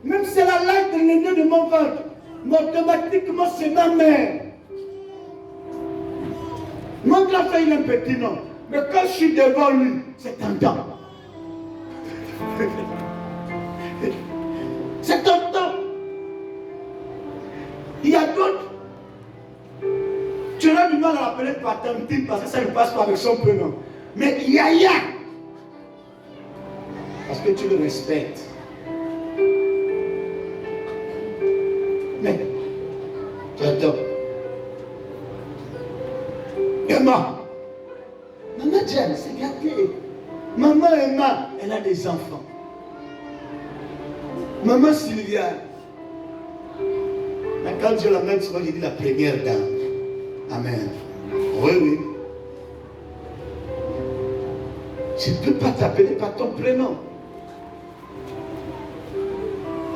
Même si elle a l'âge de l'aîné de mon ventre, mais automatiquement, c'est ma mère. Mon grand frère, il est un petit nom. Mais quand je suis devant lui, c'est tentant. C'est tentant. Il y a d'autres. Tu auras du mal à l'appeler par tantine parce que ça ne passe pas avec son prénom. Mais Yaya, parce que tu le respectes. Mais tu attends. Emma. Maman James, c'est gâté. Maman Emma, elle a des enfants. Maman Sylvia. Mais quand je l'amène, souvent je dis la première dame. Amen. Oui, oui. Je ne peux pas t'appeler par ton prénom.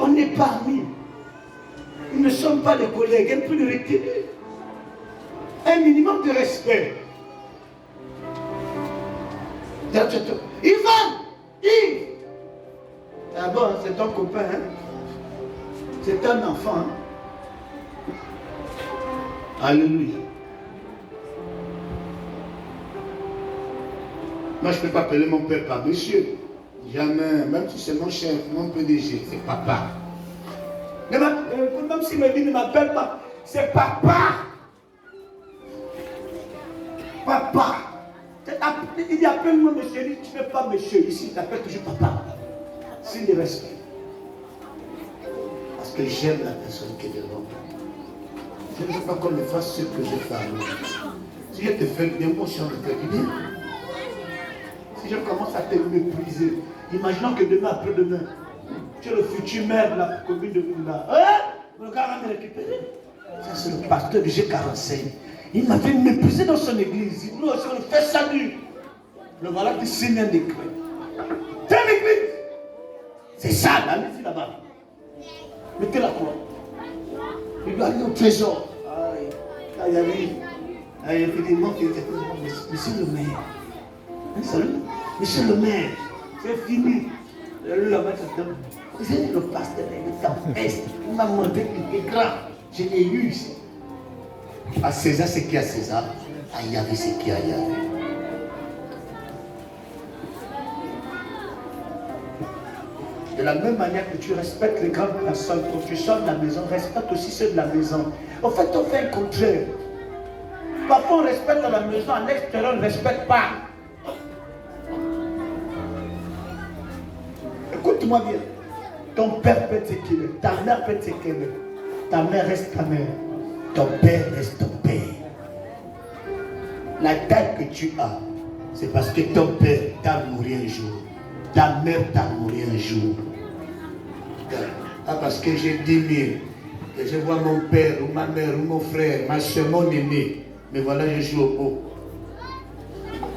On n'est pas amis. Nous ne sommes pas des collègues. Elle peut le retirer. Un minimum de respect. Yvan! Yves! Ah bon, c'est ton copain. Hein? C'est un enfant. Hein? Alléluia. Moi, je ne peux pas appeler mon père par monsieur. Jamais. Même si c'est mon chef, mon PDG, c'est papa. Même s'il me dit ne m'appelle pas, c'est papa. Papa. Il dit appelle-moi monsieur, il dit tu n'es pas monsieur. Ici, il t'appelle toujours papa. Signe de respect. Parce que j'aime la personne qui est devant moi. Je ne veux pas qu'on me fasse ce que je fais à l'autre. Si je te fais bien, moi aussi on te fait du bien. Si je commence à te mépriser, imaginons que demain, après-demain, tu es le futur maire de la commune de Bunda. Le gars va me récupérer. Ça, c'est le pasteur du G45. Il m'avait méprisé dans son église. Il nous aussi, on fait salut. Le voilà qui signe un décret. C'est l'église. C'est ça, là, ici, là-bas. Mettez la croix. Il doit aller au trésor. Ah, il arrive. Ah, il dit, mon fils, monsieur le maire. Monsieur le maire, c'est fini. C'est le pasteur, il m'a montré qu'il est grand. Je l'ai eu ici. À César, c'est qui à César. À Yahvé, c'est qui à Yahvé. De la même manière que tu respectes les grandes personnes, quand tu sors de la maison, respecte aussi ceux de la maison. En fait, on fait le contraire. Parfois, on respecte à la maison, à l'extérieur, on ne respecte pas. Écoute-moi bien. Ton père peut être ce qu'il est, ta mère peut être ce qu'elle est. Ta mère reste ta mère. Ton père reste ton père. La taille que tu as, c'est parce que ton père t'a mouru un jour. Ta mère t'a mouru un jour. Ah, parce que j'ai 10 000, que je vois mon père, ou ma mère, ou mon frère, ma soeur, mon aîné. Mais voilà, je joue au haut.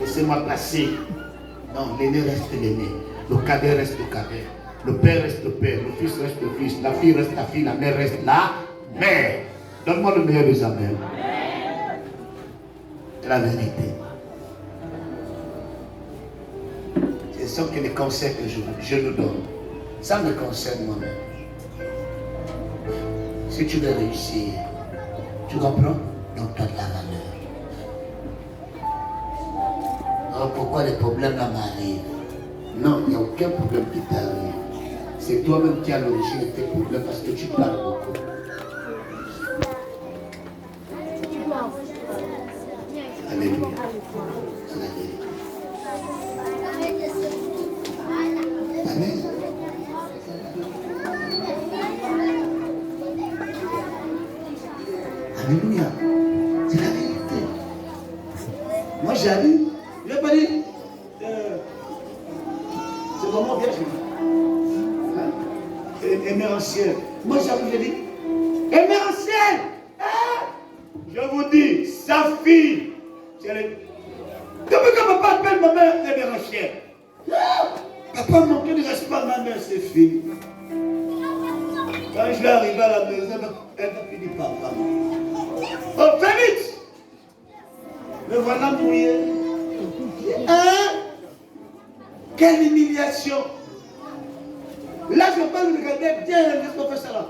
Laissez-moi passer. Non, l'aîné reste l'aîné. Le cadet reste le cadet. Le père reste le père. Le fils reste le fils. La fille reste la fille. La mère reste la mère. Donne-moi le meilleur des amens. C'est la vérité. Ce sont que les conseils que je nous donne. Ça me concerne moi-même. Si tu veux réussir, tu comprends? Donc tu as de la valeur. Alors pourquoi les problèmes là m'arrivent? Non, il n'y a aucun problème qui t'arrive. C'est toi-même qui as l'origine de tes problèmes parce que tu parles beaucoup. Alléluia. C'est la vérité. Amen. Alléluia. C'est la vérité. Moi j'arrive, je vais pas dire, c'est comment bien je dis. Aimé ancienne. Moi j'arrive, je dis, aimé ancienne. Je vous dis, sa fille, depuis que papa m'appelle ma mère révérencière. Papa manquait de respect à ma mère, c'est fini. Quand je vais arriver à la maison, elle va finir par papa. Oh, fais vite! Me voilà mouillé. Hein? Quelle humiliation! Là, je ne peux pas le regarder bien, laisse-moi faire ça là.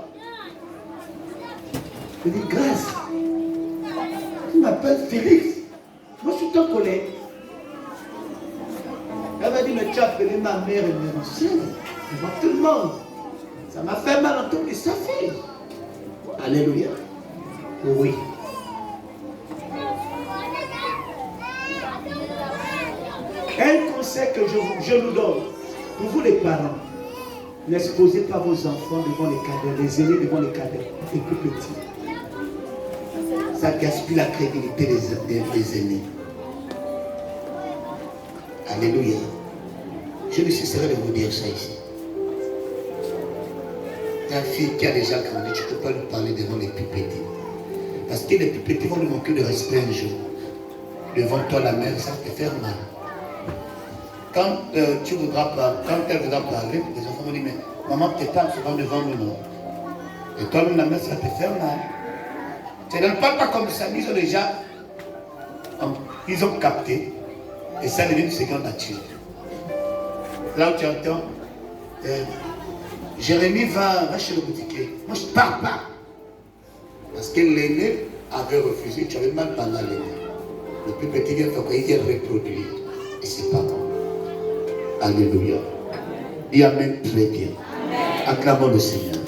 Je dis, grâce. Tu m'appelles Félix. Moi, je suis en colère. Elle m'a dit, mais tu as appelé ma mère et mes anciennes. Devant tout le monde. Ça m'a fait mal entendre sa fille. Alléluia. Oui. Un conseil que je vous donne, pour vous les parents, n'exposez pas vos enfants devant les cadets, les aînés devant les cadets, les plus petits. Ça gaspille la crédibilité des aînés. Alléluia. Je ne cesserai de vous dire ça ici. Ta fille qui a déjà grandi, tu ne peux pas lui parler devant les plus petits. Parce que les plus petits vont lui manquer de respect un jour. Devant toi, la mère, ça te faire mal. Quand elle voudra parler, les enfants vont dire, mais maman te parle souvent devant nous, non? Et toi-même, la mère, ça te fait mal. Tu ne parles pas comme ça, ils ont déjà, ils ont capté. Et ça devient une seconde nature. Là où tu entends, Jérémie va chez le boutiquier. Moi, je ne parle pas. Parce que l'aîné avait refusé, tu avais mal parlé à l'aîné. Le plus petit vient faire quoi? Il vient reproduire. Et c'est pas bon. Alléluia. Dis Amen très bien. Acclamons le Seigneur.